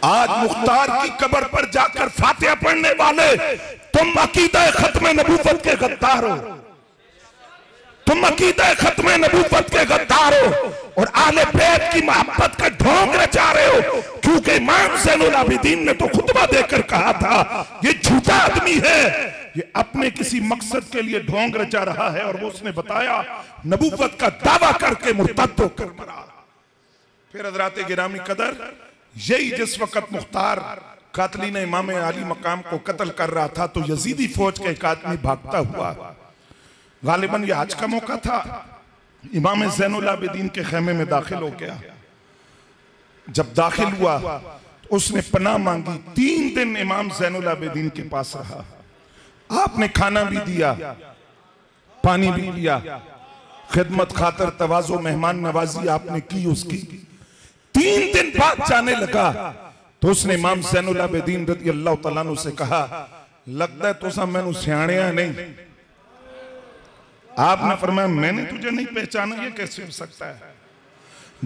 आज मुख्तार की कब्र पर जाकर फातिहा पढ़ने वाले तुम अकीदा खत्म नबूवत के गद्दार हो, तुम अकीदा खत्म नबूवत के गद्दार हो और आले बैत की मोहब्बत का ढोंग रचा रहे हो। क्योंकि इमाम ज़ैनुल आबिदीन ने तो खुतबा देकर कहा था ये झूठा आदमी है, ये अपने किसी मकसद के लिए ढोंग रचा रहा है। और वो उसने बताया नबूवत का दावा करके मुर्तद होकर मरा। फिर हज़रात गिरामी कदर, यही जिस वक्त मुख्तार कातलीन इमाम अली मकाम को कत्ल कर रहा था तो यजीदी फौज का एक आदमी भागता हुआ, गालिबन ये हज का मौका था, इमाम ज़ैनुल आबिदीन के खेमे में दाखिल हो गया। जब दाखिल हुआ तो उसने पनाह मांगी। 3 दिन इमाम ज़ैनुल आबिदीन के पास रहा। आपने खाना भी दिया, पानी भी दिया, खिदमत खातर तवाज़ो मेहमान नवाजी आपने की उसकी। 3 दिन बाद जाने लगा तो उसने इमाम ज़ैनुल आबिदीन रज़ी अल्लाह तआला अन्हु से कहा, लगता है तुसा मैनू सियाणिया नहीं। आपने फरमाया मैंने तुझे नहीं पहचाना, ये कैसे हो सकता है?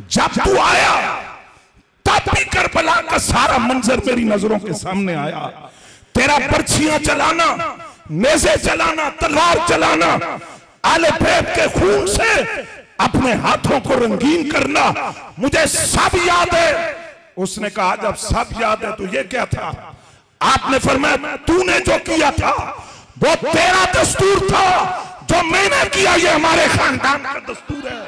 जब तू आया तब भी करबला का सारा मंजर मेरी नजरों के सामने आया। तेरा पर्चियां चलाना, नेज़े चलाना, तलवार चलाना, आले बैत के खून से अपने हाथों को रंगीन करना, मुझे सब याद है। उसने कहा जब सब याद है तो ये क्या था? आपने फरमाया तूने जो किया था वो तेरा दस्तूर था, जो मैंने किया ये हमारे खानदान का दस्तूर है।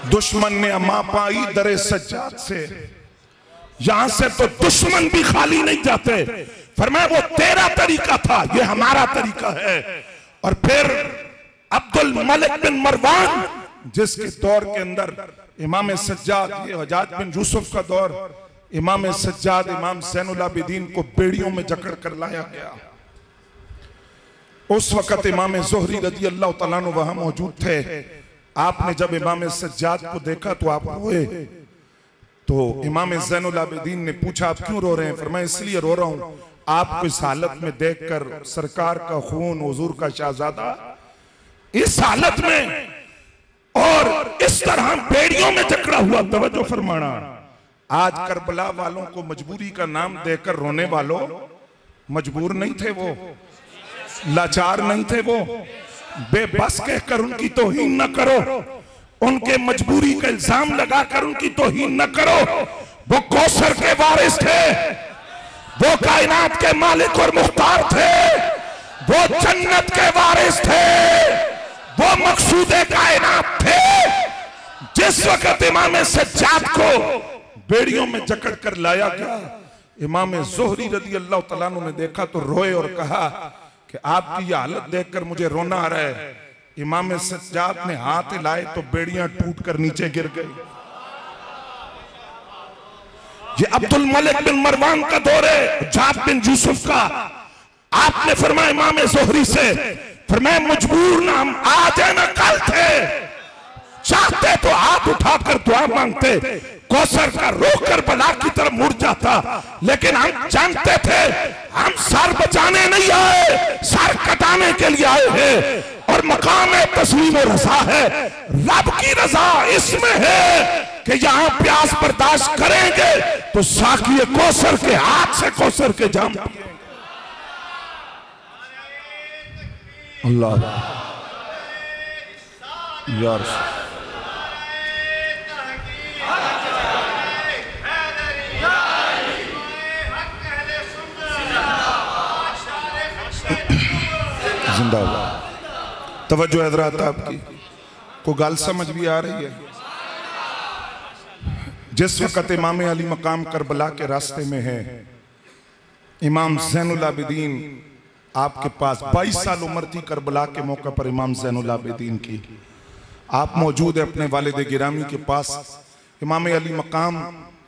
दुश्मन ने अमा पाई दरे सज्जाद से, यहां से तो दुश्मन भी खाली नहीं जाते। फरमाया वो तेरा तरीका था, ये हमारा तरीका है। और फिर अब्दुल मलिक बिन मरवान, जिसके दौर के अंदर इमाम सज्जाद, ये हज्जाज बिन यूसुफ का दौर, इमाम सज्जाद इमाम ज़ैनुल आबिदीन को बेड़ियों में जकड़ कर लाया गया। उस वक्त इमाम ज़ुहरी रज़ी अल्लाह तआला अन्हु वहां मौजूद थे। आपने जब इमाम सज्जाद को देखा तो आप रोए। तो इमाम ज़ैनुल आबिदीन ने पूछा आप क्यों रो रहे हैं? फरमाया इसलिए रो रहा हूं आपको इस हालत में देखकर, सरकार का खून, हुजूर का शहजादा इस हालत में और इस तरह बेड़ियों में जकड़ा हुआ। तवज्जो फरमाना, आज करबला वालों को मजबूरी का नाम देकर रोने वालों, मजबूर नहीं थे वो, लाचार नहीं थे वो, बेबस कहकर उनकी तौहीन न करो, उनके मजबूरी का इल्जाम लगाकर उनकी तौहीन न करो। वो कौसर के वारिस थे, वो कायनात के मालिक और मुख्तार थे, वो जन्नत के वारिस थे, वो मकसूदे कायनात थे। जिस वक्त इमाम सज्जाद को बेड़ियों में जकड़ कर लाया गया, इमाम ज़ुहरी रज़ी अल्लाह तआला अन्हु ने देखा तो रोए और कहा कि आपकी यह हालत देखकर मुझे रोना आ रहा है। इमाम सज्जाद ने हाथ हिलाए तो बेड़ियां टूट कर नीचे गिर गई। ये अब्दुल मलिक बिन मरवान का दौर है, जाब बिन यूसुफ का। आपने फरमाया इमाम ज़ोहरी से, फरमाया मजबूर ना हम आज है ना कल थे, चाहते तो हाथ उठाकर दुआ मांगते, कौसर का रोक कर बला की तरफ मुड़ जाता, लेकिन हम जानते थे हम सर बचाने नहीं आए, सर कटाने के लिए आए हैं। और मकाम तस्लीम और रज़ा है, रब की रज़ा इसमें है कि यहां प्यास बर्दाश्त करेंगे तो साकी कौसर के हाथ से कौसर के जाम पिएंगे। अल्लाह यार जिंदाबाद। तवज्जो हज़रात आपकी को गाल समझ भी आ रही है। जिस वक्त इमाम अली मकाम करबला के रास्ते में है, इमाम ज़ैनुल आबिदीन आपके पास 22 साल उम्र थी करबला के मौके पर इमाम ज़ैनुल आबिदीन की। आप मौजूद है अपने वालिद गिरामी के पास। इमाम अली मकाम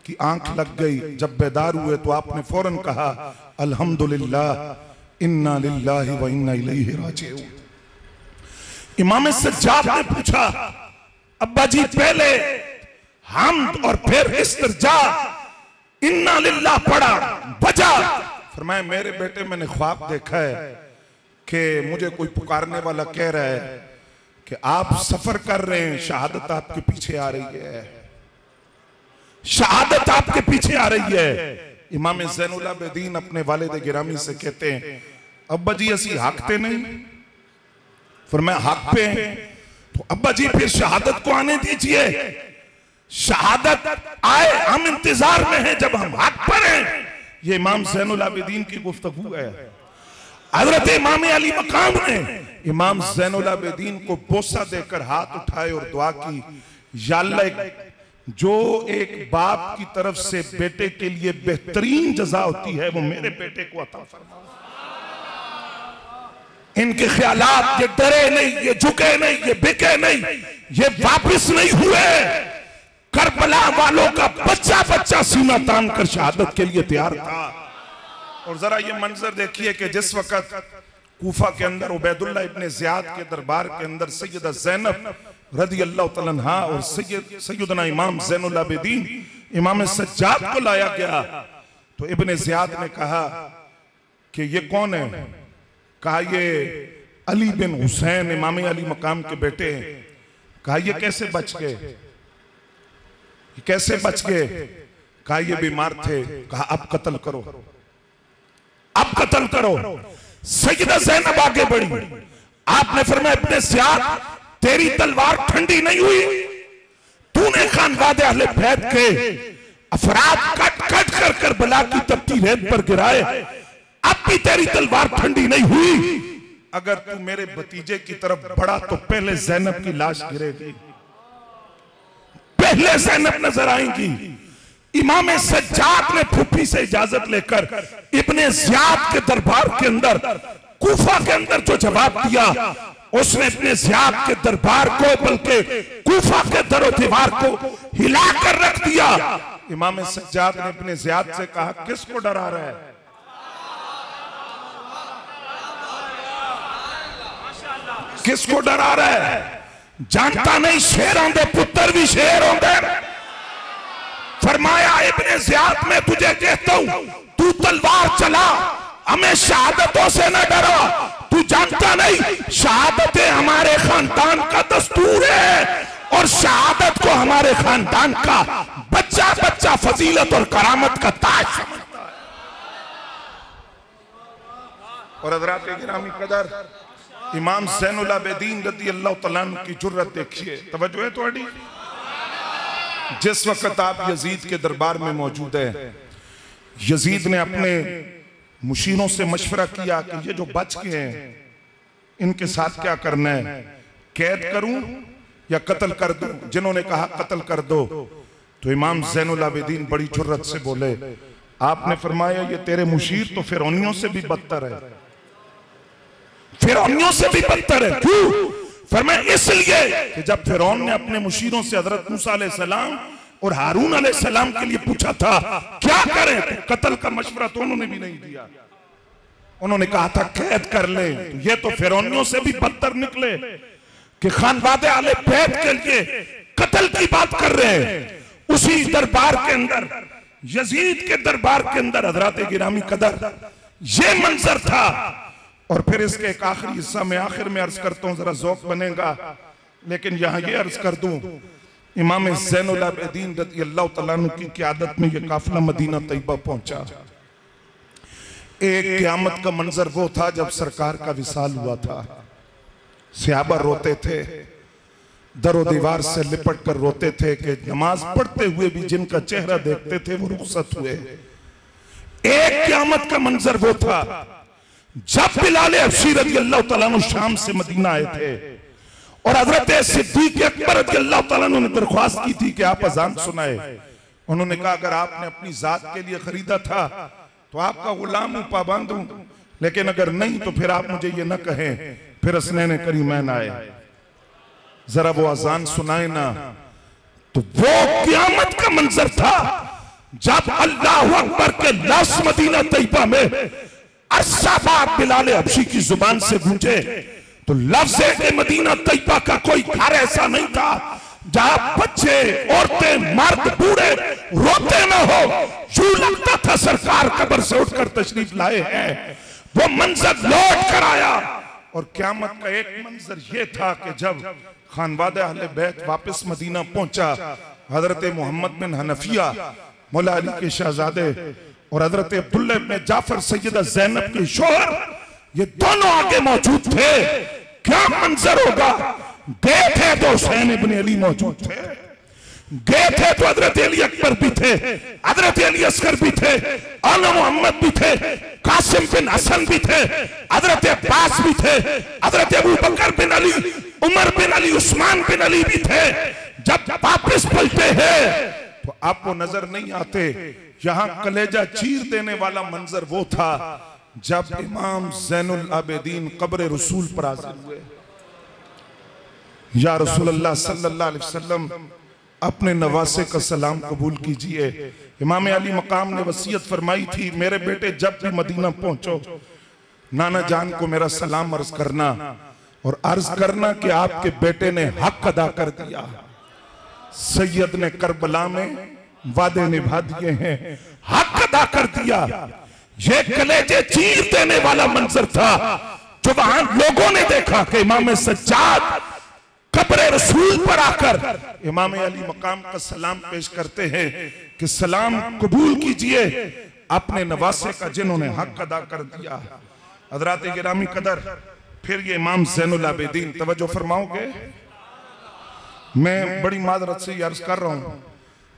की आंख लग गई। जब बेदार हुए तो आपने फौरन कहा अल्हम्दुलिल्लाह इन्ना लिल्लाहि व इन्ना इलैहि राजिऊन। इमाम सज्जाद ने पूछा अब्बा जी पहले हमद और फिर इस्तिरजा इन्ना लिल्लाह पढ़ा बजा। फरमाया मेरे बेटे मैंने ख्वाब देखा है कि मुझे कोई पुकारने वाला कह रहा है कि आप सफर कर रहे हैं, शहादत आपके पीछे आ रही है, शहादत आपके पीछे आ रही है। इमाम ज़ैनुल आबिदीन अपने वालिद गिरामी से कहते हैं अब्बा जी असी हकते नहीं। फरमाया हक पे हैं तो अब्बा जी फिर शहादत को आने दीजिए, शहादत आए, हम इंतजार में हैं जब हम हक पर हैं। ये इमाम ज़ैनुल आबिदीन की गुफ्तगू है। हजरत इमाम अली मकाम ने इमाम ज़ैनुल आबिदीन को बोसा देकर हाथ उठाए और दुआ की, या अल्लाह जो एक बाप की तरफ से बेटे के लिए बेहतरीन जजा होती है वो मेरे बेटे को अता फरमा। इनके ख्यालात ये डरे नहीं, ये झुके नहीं, ये बिके नहीं, ये वापिस नहीं हुए। करबला वालों का बच्चा बच्चा सीना तान कर शहादत के लिए तैयार था। और जरा ये मंजर देखिए कि जिस वक्त कूफा के अंदर उबैदुल्ला इब्ने ज़ियाद के दरबार के अंदर सैयदा ज़ैनब रज़ी अल्लाह तआला अन्हा और सैयदना इमाम ज़ैनुल आबिदीन इमाम सज्जाद को लाया गया तो इब्ने ज़ियाद ने कहा कि ये कौन है? कहा ये अली बिन हुसैन इमाम अली मकाम के बेटे हैं। कहा ये कैसे बच गए? कैसे बच गए? कहा ये बीमार थे। कहा अब कत्ल करो, अब कत्ल करो। सैयदा ज़ैनब आगे बढ़ी, आपने फरमाया इब्ने ज़ियाद तेरी तलवार ठंडी नहीं हुई, तूने खानवादे अहले बैत के अफराद कट कट कर करबला की तपती रेत पर गिराए, अब भी तेरी तलवार ठंडी नहीं हुई। अगर तू मेरे भतीजे की तरफ बढ़ा तो पहले ज़ैनब की लाश गिरेगी, पहले ज़ैनब नजर आएंगी। इमाम सज्जाद ने फूफी से इजाजत लेकर इब्ने ज़ियाद के दरबार के अंदर कूफा के अंदर जो जवाब दिया, उसने इब्ने ज़ियाद के दरबार को बल्कि कूफा के दरो दीवार को हिला कर रख दिया। इमाम सज्जाद ने इब्ने ज़ियाद से कहा किसको डरा रहा है? किसको डरा रहा है? जानता नहीं शेरों दे पुत्र भी शेर होंगे। फरमाया इब्ने ज़ियाद मैं तुझे कहता हूं तू तलवार चला, हमें शहादतों से न डरा। तू जानता नहीं शहादतें हमारे खानदान का दस्तूर है और शहादत को हमारे खानदान का बच्चा बच्चा फजीलत और करामत का ताज समझता है। और हज़रात गिरामी कदर इमाम ज़ैनुल आबिदीन रज़ी अल्लाह तआला अन्हु की जुर्रत देखिए, तवज्जो है थोड़ी। जिस वक्त आप यजीद के दरबार में मौजूद है, यजीद ने अपने मुशीरों से मशवरा किया कि ये जो बच गए हैं इनके साथ क्या करना है, कैद करूं या कत्ल कर दूं? जिन्होंने कहा कत्ल कर दो तो इमाम ज़ैनुल आबिदीन बड़ी जुर्रत से बोले, आपने फरमाया ये तेरे मुशीर तो फिरौनियों से भी बदतर है, फिरौनियों से भी बदतर है। क्यों? फरमाया इसलिए कि जब फिरौन ने अपने मुशीरों से हजरत मूसा अलैहिस्सलाम और हारून अलैहिस्सलाम के लिए पूछा था क्या करें, तो कत्ल का मशवरा तो उन्होंने भी नहीं दिया। उन्होंने कहा था कैद कर ले। तो ये तो फिरौनियों से भी बदतर निकले कि खानवादे आले बैत के लिए कत्ल की बात कर रहे हैं। उसी दरबार के अंदर, यजीद के दरबार के अंदर हजरत गिरामी कदर ये मंजर था। और फिर इसके एक आखिरी हिस्सा में आखिर में अर्ज करता हूं, जरा ज़ौक़ बनेगा, लेकिन यहां ये अर्ज कर दूं, इमाम ज़ैनुल आबिदीन रज़ियल्लाहु तआला अन्हु की क़यादत में यह काफिला मदीना तैयबा पहुंचा। एक क़यामत का मंजर वो था जब सरकार का विसाल हुआ था। सहाबा रोते थे, दरो दीवार से लिपट कर रोते थे कि नमाज पढ़ते हुए भी जिनका चेहरा देखते थे वो रुखसत हुए। एक क़यामत का मंजर वो था जब बिलाल हबशी रज़ियल्लाहु तआला अन्हु शाम से मदीना आए थे और हजरत सिद्दीक़ अकबर रज़ियल्लाहु तआला अन्हु ने दरख्वास्त की थी कि आप अजान सुनाए। उन्होंने कहा अगर आपने अपनी जात के लिए खरीदा था तो आपका गुलाम हूं, पाबंद हूं, लेकिन अगर नहीं तो फिर आप मुझे ये न कहें। फिर हसनैन करीमैन आए, जरा वो अजान सुनाए ना। तो वो क़यामत का मंजर था जब अल्लाहु अकबर के लफ्ज़ मदीना तैयबा में अरसा बाद बिलाल हबशी की जुबान से गूंजे। तो लफ्ज़ के मदीना तैयबा का कोई घर ऐसा नहीं था जहां बच्चे, औरतें, मर्द, बूढ़े रोते न हो। यूं लगता था सरकार कब्र से उठकर तशरीफ लाए हैं। वो मंजर लौट कर आया। और क़यामत का एक मंजर ये था कि जब खानवादे अहले बैत वापस मदीना पहुंचा, हजरत मोहम्मद बिन हनफिया मौला अली के शहजादे और हजरत अब्दुल्लाह इब्न जाफर सैयदा ज़ैनब के शौहर, ये दोनों आगे मौजूद थे। क्या मंजर होगा? गए थे तो हुसैन इब्न अली मौजूद थे, गए थे तो हजरत अली अकबर भी थे, हजरत अली असगर भी थे, आला मोहम्मद भी थे, कासिम बिन हसन भी थे, हजरत अब्बास भी थे, हजरत अबू बकर बिन अली, उमर बिन अली, उस्मान बिन अली भी थे। जब वापस पलटे हैं तो आपको नजर नहीं आते। यहां कलेजा चीर देने वाला मंजर वो था जब इमाम ज़ैनुल आबिदीन कब्र रसूल पर हाजिर हुए। या रसूलल्लाह सल्लल्लाहु अलैहि वसल्लम अपने नवासे का सलाम कबूल कीजिए। इमाम अली मकाम ने वसीयत फरमाई थी, मेरे बेटे जब भी मदीना पहुंचो नाना जान को मेरा सलाम अर्ज करना और अर्ज करना कि आपके बेटे ने हक अदा कर दिया। सैयद ने करबला में वादे निभा दिए हैं, हक अदा कर दिया। ये कलेजे चीर देने वाला मंजर था जो वहां लोगों ने देखा कि इमाम सज्जाद कब्र रसूल पर आकर इमाम अली मकाम का सलाम पेश करते हैं कि सलाम कबूल कीजिए अपने नवासे का जिन्होंने हक अदा कर दिया। हजरात गिरामी कदर, फिर ये इमाम ज़ैनुल आबिदीन, तवज्जो फरमाओगे? मैं बड़ी माजरत से अर्ज कर रहा हूं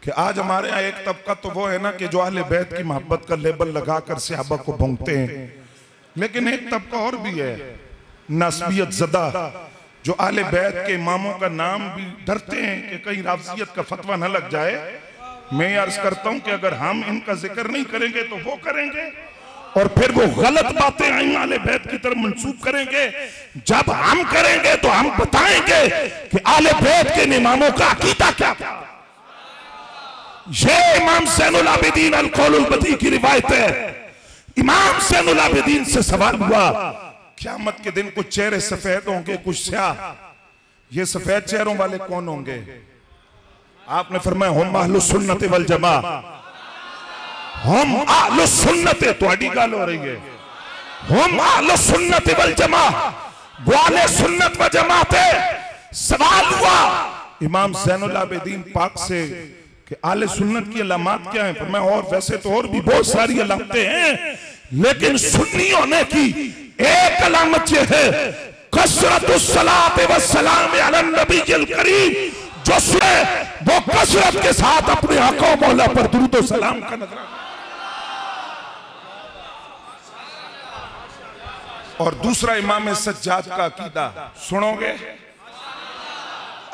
कि आज हमारे यहाँ एक तबका तो वो है ना कि जो अहले बैत की मोहब्बत का लेबल लगाकर सहाबा को भोंकते हैं, लेकिन एक तबका और भी है नस्बियत ज़दा, जो अहले बैत के इमामों का नाम भी डरते हैं कि कहीं राफजियत का फतवा न लग जाए। मैं अर्ज करता हूं कि अगर हम इनका जिक्र नहीं करेंगे तो वो करेंगे और फिर वो गलत बातें अहले बैत की तरफ मंसूब करेंगे। जब हम करेंगे तो हम बताएंगे कि अहले बैत के इमामों का अकीदा क्या था। ये इमाम ज़ैनुल आबिदीन अल-कौलुल बदी की रिवायत है। इमाम ज़ैनुल आबिदीन से सवाल हुआ, क़यामत के दिन कुछ चेहरे सफेद होंगे, कुछ स्याह, ये सफेद चेहरों वाले कौन होंगे? आपने फरमाया हम अहलुस सुन्नत वल जमा, हम अहलुस सुन्नत, तुम्हारी गाल हो रही है, हम अहलुस सुन्नत वल जमा, वाले सुन्नत व जमात है। सवाल हुआ इमाम ज़ैनुल आबिदीन पाक से कि आले सुन्नत की अलामत क्या है? फरमाया और वैसे तो और भी बहुत सारी अलामतें हैं, लेकिन सुन्नी होने की एक अलामत यह है कसरतुस सलात व सलाम अला नबील करीम, जो सुने वो कसरत के साथ अपने आका मौला पर दुरूद व सलाम का नजराना। और दूसरा इमाम सज्जाद का अकीदा सुनोगे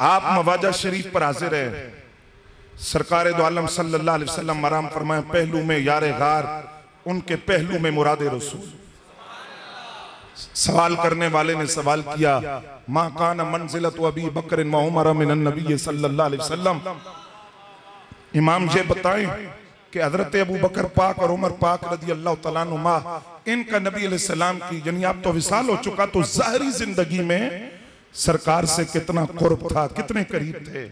आप? मवाजा शरीफ पर हाजिर है, सरकार दो आलम सल्लल्लाहु अलैहि वसल्लम मराम फरमाए, पहलू में यारे गार, उनके पहलू में मुरादे रसूल। सवाल करने वाले ने सवाल किया, मा कान मंजिलत अबी बकर व उमर मिन नबी सल्लल्लाहु अलैहि वसल्लम, इमाम ये बताएं कि हजरत अबू बकर पाक और उमर पाक रदी अल्लाह तआला अन्हुमा, इनका नबी अलैहि सलाम की, यानी आप तो विसाल हो चुका, तो ज़ाहिरी जिंदगी में सरकार से कितना कुर्ब था, कितने करीब थे।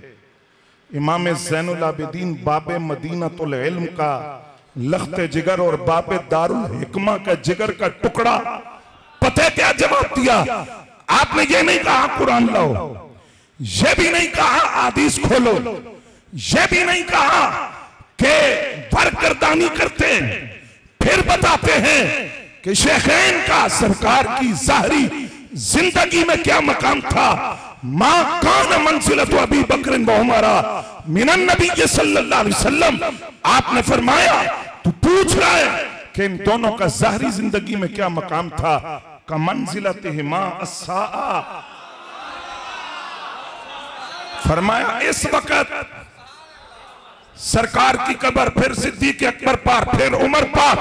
इमाम ज़ैनुल आबिदीन बाबे मदीनतुल इल्म का लख्ते जिगर और बाबे दारुल हिकमा का जिगर का टुकड़ा, पता क्या जवाब दिया? आपने ये नहीं कहा कुरान लाओ, ये भी नहीं कहा हदीस खोलो, ये भी नहीं कहा कि बरकरदानी करते हैं, फिर बताते हैं कि शेखैन का सरकार की ज़ाहरी जिंदगी में क्या मकाम था। मा कान मंजिलत अबी बकर व उमर मिनन नबी सल्लल्लाहु अलैहि वसल्लम, आपने फरमाया तू पूछ रहा है कि इन दोनों का ज़ाहरी जिंदगी में क्या मकाम था। का मंजिलतिहिमा अस्साआ, फरमाया इस वक्त सरकार की कब्र, फिर सिद्दीक अकबर पार, फिर उमर पार,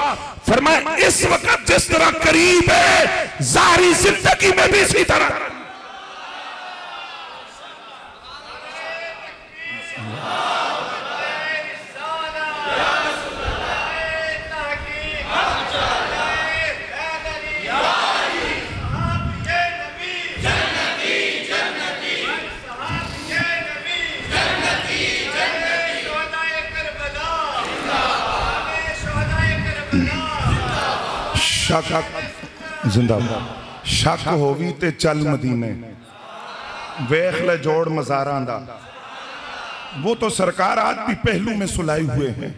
फरमाया इस वक्त जिस तरह करीब है ज़ाहरी जिंदगी में भी इसी तरह। जिंदाबाद। शक होवी ते चल मदीने, वेख ले जोड़ मज़ारां दा। वो तो सरकार आज भी पहलू में सुलाई हुए हैं।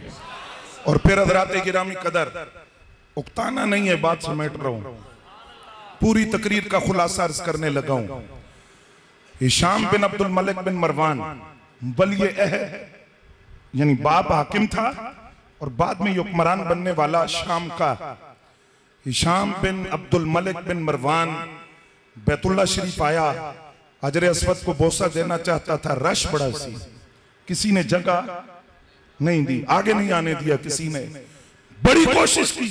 और फिर हज़रात गिरामी कदर, उक्ताना नहीं है, बात समेट रहा हूं, पूरी तकरीर का खुलासा अर्ज करने लगा हूं। हिशाम बिन अब्दुल मलिक बिन मरवान वली अहद, यानी बाप हाकिम था और बाद में हुक्मरान बनने वाला शाम का। हिशाम बिन अब्दुल मलिक बिन मरवान बैतुल्ला शरीफ आया, हजर अस्वद को बोसा देना चाहता था, रश बड़ा सी, किसी ने जगह नहीं दी, आगे नहीं आने दिया किसी ने। बड़ी कोशिश की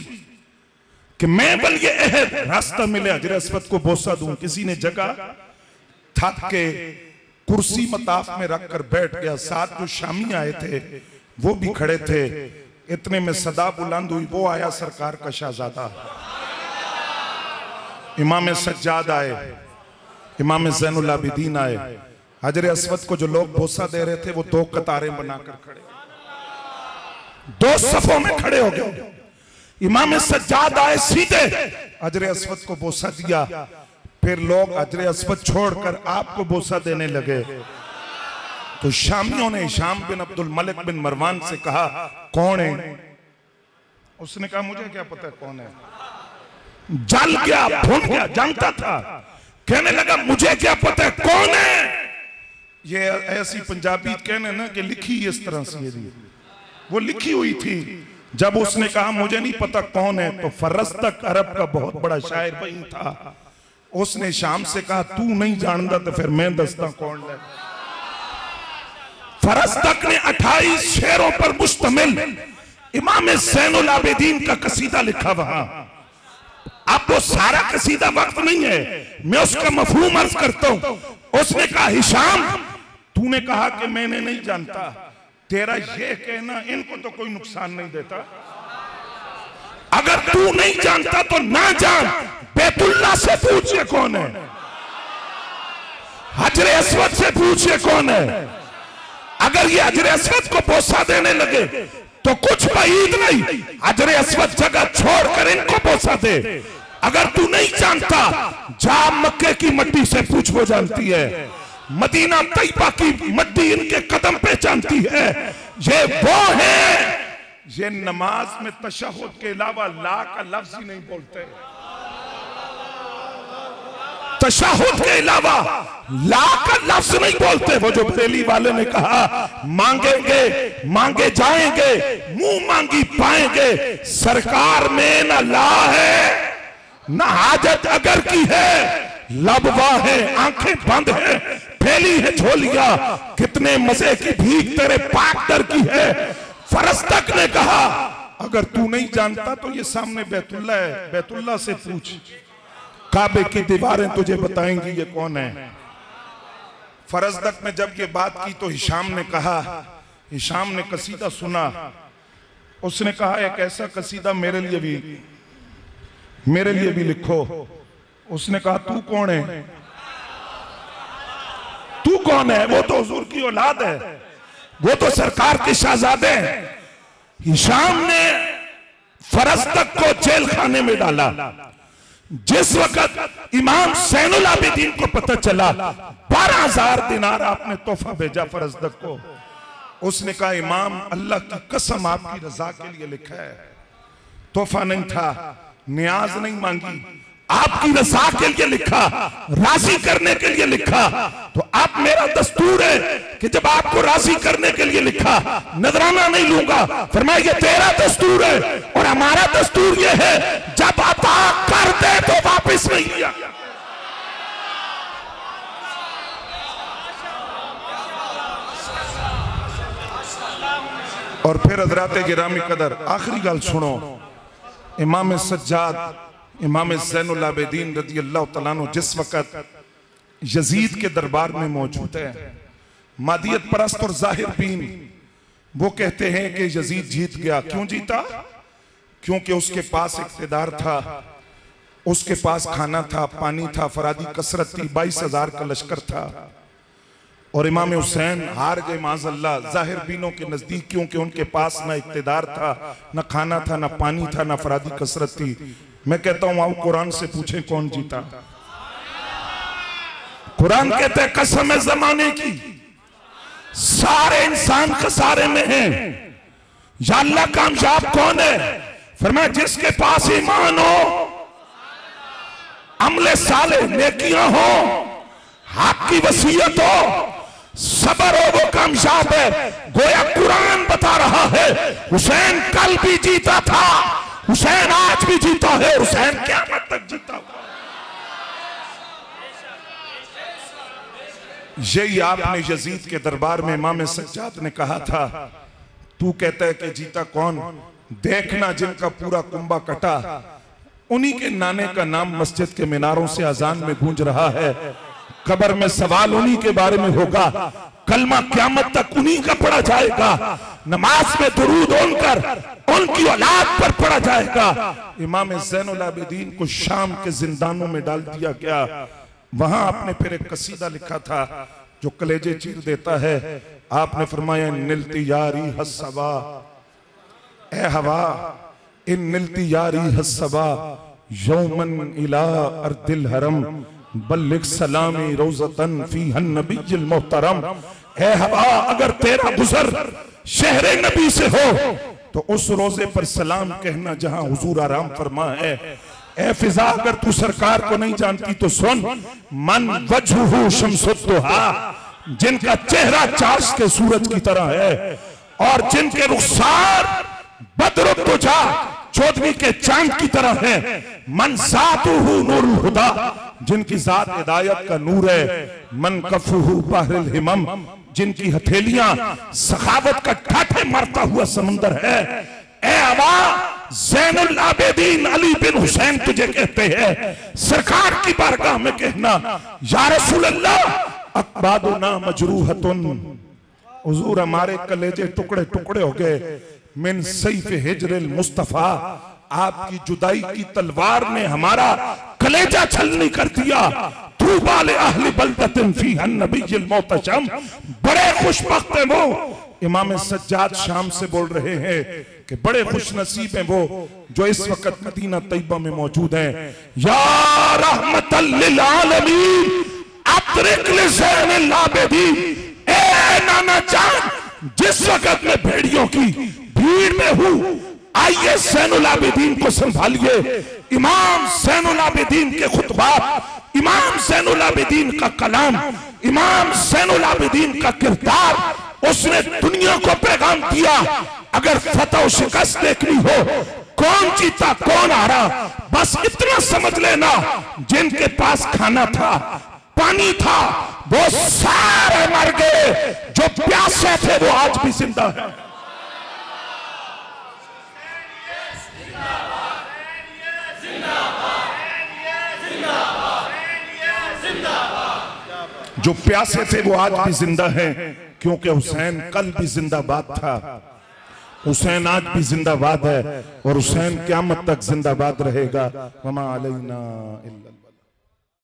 कि मैं वली अहद रास्ता मिले हजर अस्वद को बोसा दूं, किसी ने जगह, थक के कुर्सी मताफ में रखकर बैठ गया। साथ जो शामी आए थे वो भी खड़े थे। इतने में सदा बुलंद हुई, वो आया सरकार का शहजादा, इमाम सज्जाद आए, इमाम ज़ैनुल आबिदीन आए। हजर अस्वद को जो लोग बोसा दे रहे थे वो दो कतारें बनाकर खड़े, दो सफों में खड़े हो गए। इमाम सज्जाद आए, सीधे हजर अस्वद को बोसा दिया। फिर लोग हजर अस्वद छोड़कर आपको बोसा देने लगे। तो शामियों ने हिशाम बिन अब्दुल मलिक बिन मरवान से कहा, कौन है? उसने कहा, मुझे क्या पता कौन है। जल गया, भून गया, जानता था। कहने लगा, मुझे क्या पता है कौन है। ये ऐसी पंजाबी कहने ना कि लिखी इस तरह से, वो लिखी हुई थी। जब उसने कहा मुझे नहीं पता कौन है, तो फरस्तक अरब का बहुत बड़ा शायर बहन था, उसने शाम से कहा, तू नहीं जानता तो फिर मैं दसता कौन है। फरस्तक ने 28 शेरों पर मुश्तमिल इमाम ज़ैनुल आबिदीन का कसीदा लिखा वहां। अब वो सारा कसीदा वक्त नहीं है, मैं उसका मफहूम अर्ज करता हूं। उसने कहा, हिशाम तूने कहा कि मैंने नहीं जानता, तेरा ये कहना इनको तो कोई नुकसान नहीं देता। अगर तू नहीं जानता तो ना जान, बैतुल्ला से पूछिए कौन है, हजर अस्वद से पूछिए कौन है। अगर ये हजर अस्वद को बोसा देने लगे तो कुछ बईद नहीं, हजर अस्वद जगह छोड़कर इनको बोसा दे। अगर तू नहीं जानता, जा मक्के की मट्टी से पूछ, वो जानती है। मदीना तैयबा की मट्टी इनके कदम पे जानती है। ये वो है, ये नमाज में तशहुद के अलावा ला का लफ्ज ही नहीं बोलते। तशहुद के अलावा ला का लफ्ज नहीं बोलते। वो जो बरेली वाले ने कहा, मांगेंगे मांगे जाएंगे, मुंह मांगी पाएंगे, सरकार में न ला है न हाजत अगर की है, लबवा है आंखें बंद है, फैली है झोलियां, कितने मजे की भीख तेरे पाक दर की है। फरस्तक ने कहा, अगर तू नहीं जानता तो ये सामने बैतुल्ला है, बैतुल्ला से पूछ। काबे की दीवारें तुझे बताएंगी ये कौन है। फरजदक में जब ये बात की तो हिशाम ने कहा, हिशाम ने कसीदा सुना, उसने कहा एक ऐसा कसीदा मेरे लिए भी लिखो। उसने कहा तू कौन है, तू कौन है? वो तो हुजूर की औलाद है, वो तो सरकार के शहजादे हैं। हिशाम ने फरजदक को जेल खाने में डाला। जिस वक्त इमाम ज़ैनुल आबिदीन को पता चला 12,000 दिनार आपने तोहफा भेजा फरजदक को, उसने कहा इमाम अल्लाह की कसम आपकी रजा के लिए लिखा है, तोहफा नहीं था, नियाज नहीं मांगी, आपकी रजा के लिए लिखा, राजी करने के लिए लिखा। तो अब मेरा दस्तूर है कि जब आपको राजी करने के लिए लिखा नजराना नहीं लूंगा। फरमाया ये तेरा दस्तूर है और हमारा दस्तूर ये है जब अता कर दे तो वापस नहीं लिया। और फिर हजरात गिरामी कदर आखिरी गल सुनो, इमाम सज्जाद इमाम ज़ैनुल आबिदीन रज़ी अल्लाह तआला अन्हु जिस वक्त यजीद के दरबार में मौजूद है, मादियत परस्त और जाहिर बीन वो कहते हैं कि यजीद जीत गया। क्यों जीता? क्योंकि उसके पास इक़्तिदार था, उसके पास खाना था, पानी था, फरादी कसरत थी, 22,000 का लश्कर था। और इमाम हुसैन हार गए माज़अल्लाह जाहिर बीनों के नजदीक, क्योंकि उनके पास ना इक़्तिदार था, ना खाना था, ना पानी था, ना फरादी कसरत थी। मैं कहता हूं आओ कुरान से पूछें कौन जीता। कुरान कहते हैं कसम है जमाने की सारे इंसान खसारे में हैं, या अल्लाह कामयाब कौन है? फरमाया जिसके पास ईमान हो, अमले साले नेकियां हो, हक की वसीयत हो, सबर हो, वो कामयाब है। गोया कुरान बता रहा है हुसैन कल भी जीता था, हुसैन आज भी जीता है, हुसैन क़यामत तक जीता हुआ। यही आपने यजीद के दरबार में इमाम सज्जाद ने कहा था, तू कहता है कि जीता कौन? देखना जिनका पूरा कुंबा कटा, उन्हीं के नाने का नाम मस्जिद के मीनारों से अजान में गूंज रहा है। कब्र में सवाल उन्हीं के बारे में होगा, कलमा क़यामत तक उन्हीं का पढ़ा जाएगा, नमाज में दुरूद उनकर उनकी औलाद पर पढ़ा जाएगा। इमाम ज़ैनुल आबिदीन को शाम के जिंदानों में डाल दिया गया। वहां आपने फिर एक कसीदा लिखा था जो कलेजे चीर देता है। आपने फरमाया निलती यारी हस्सबा, ए हवा इन निलती यारी हस्सबा यौमन इला अर्दिल हरम बल्लिग सलामी रोज़तन फी हन नबील मोहतरम। ए हवा अगर तेरा गुजर शहरे नबी से हो तो उस रोजे पर सलाम कहना जहां हुजूर आराम फरमा है। ए फिजा अगर तू सरकार को नहीं जानती तो सुन, मन वजहू शम्सुद्दुहा, जिनका चेहरा चाश के सूरज की तरह है और जिनके रुखसार बदरुद्दुजा चौदवी के चांद की तरह है। मन ज़ातुहु नूरुल हुदा, जिनकी जात हिदायत का नूर है। मन कफुहु बहरुल हिमम, जिनकी हथेलियां सखावत का ठाठे मारता हुआ समुंदर है। ए अवा ज़ैनुल आबिदीन अली बिन हुसैन तुझे कहते हैं, सरकार की बारगाह में कहना या रसूल अल्लाह अकबादुना मजरूहतुन, हुजूर हमारे कलेजे टुकड़े टुकड़े हो गए। मिन सैफ हिजरिल मुस्तफा, आपकी जुदाई की तलवार ने हमारा कलेजा छलनी कर दिया। तूबा ले अहली बलदतिन फीहा नबीयुल मोहतशम, बड़े खुशबख्त हैं वो। इमाम सज्जाद शाम से बोल रहे हैं कि बड़े खुश नसीब हैं वो जो इस वक्त मदीना तैयबा में मौजूद हैं। या रहमतल लिल आलमीन अतरिक लिज़ैनुल आबिदीन, ए नाना जान जिस वक्त में भेड़ियों की भीड़ में हूं, आइए ज़ैनुल आबिदीन को संभालिए। इमाम ज़ैनुल आबिदीन के खुतबात, इमाम ज़ैनुल आबिदीन का कलाम, इमाम ज़ैनुल आबिदीन का किरदार, उसने दुनिया को पैगाम दिया। अगर फतह शिकस्त देखनी हो, कौन जीता कौन हारा, बस इतना समझ लेना, जिनके पास खाना था पानी था वो सारे मर गए, जो प्यासे थे वो आज भी जिंदा है।
जिंदाबाद
जो प्यासे थे वो आज भी जिंदा हैं, क्योंकि हुसैन कल भी जिंदाबाद था, हुसैन आज भी जिंदाबाद है और हुसैन क़यामत तक जिंदाबाद रहेगा। वमा अलैना इल्लल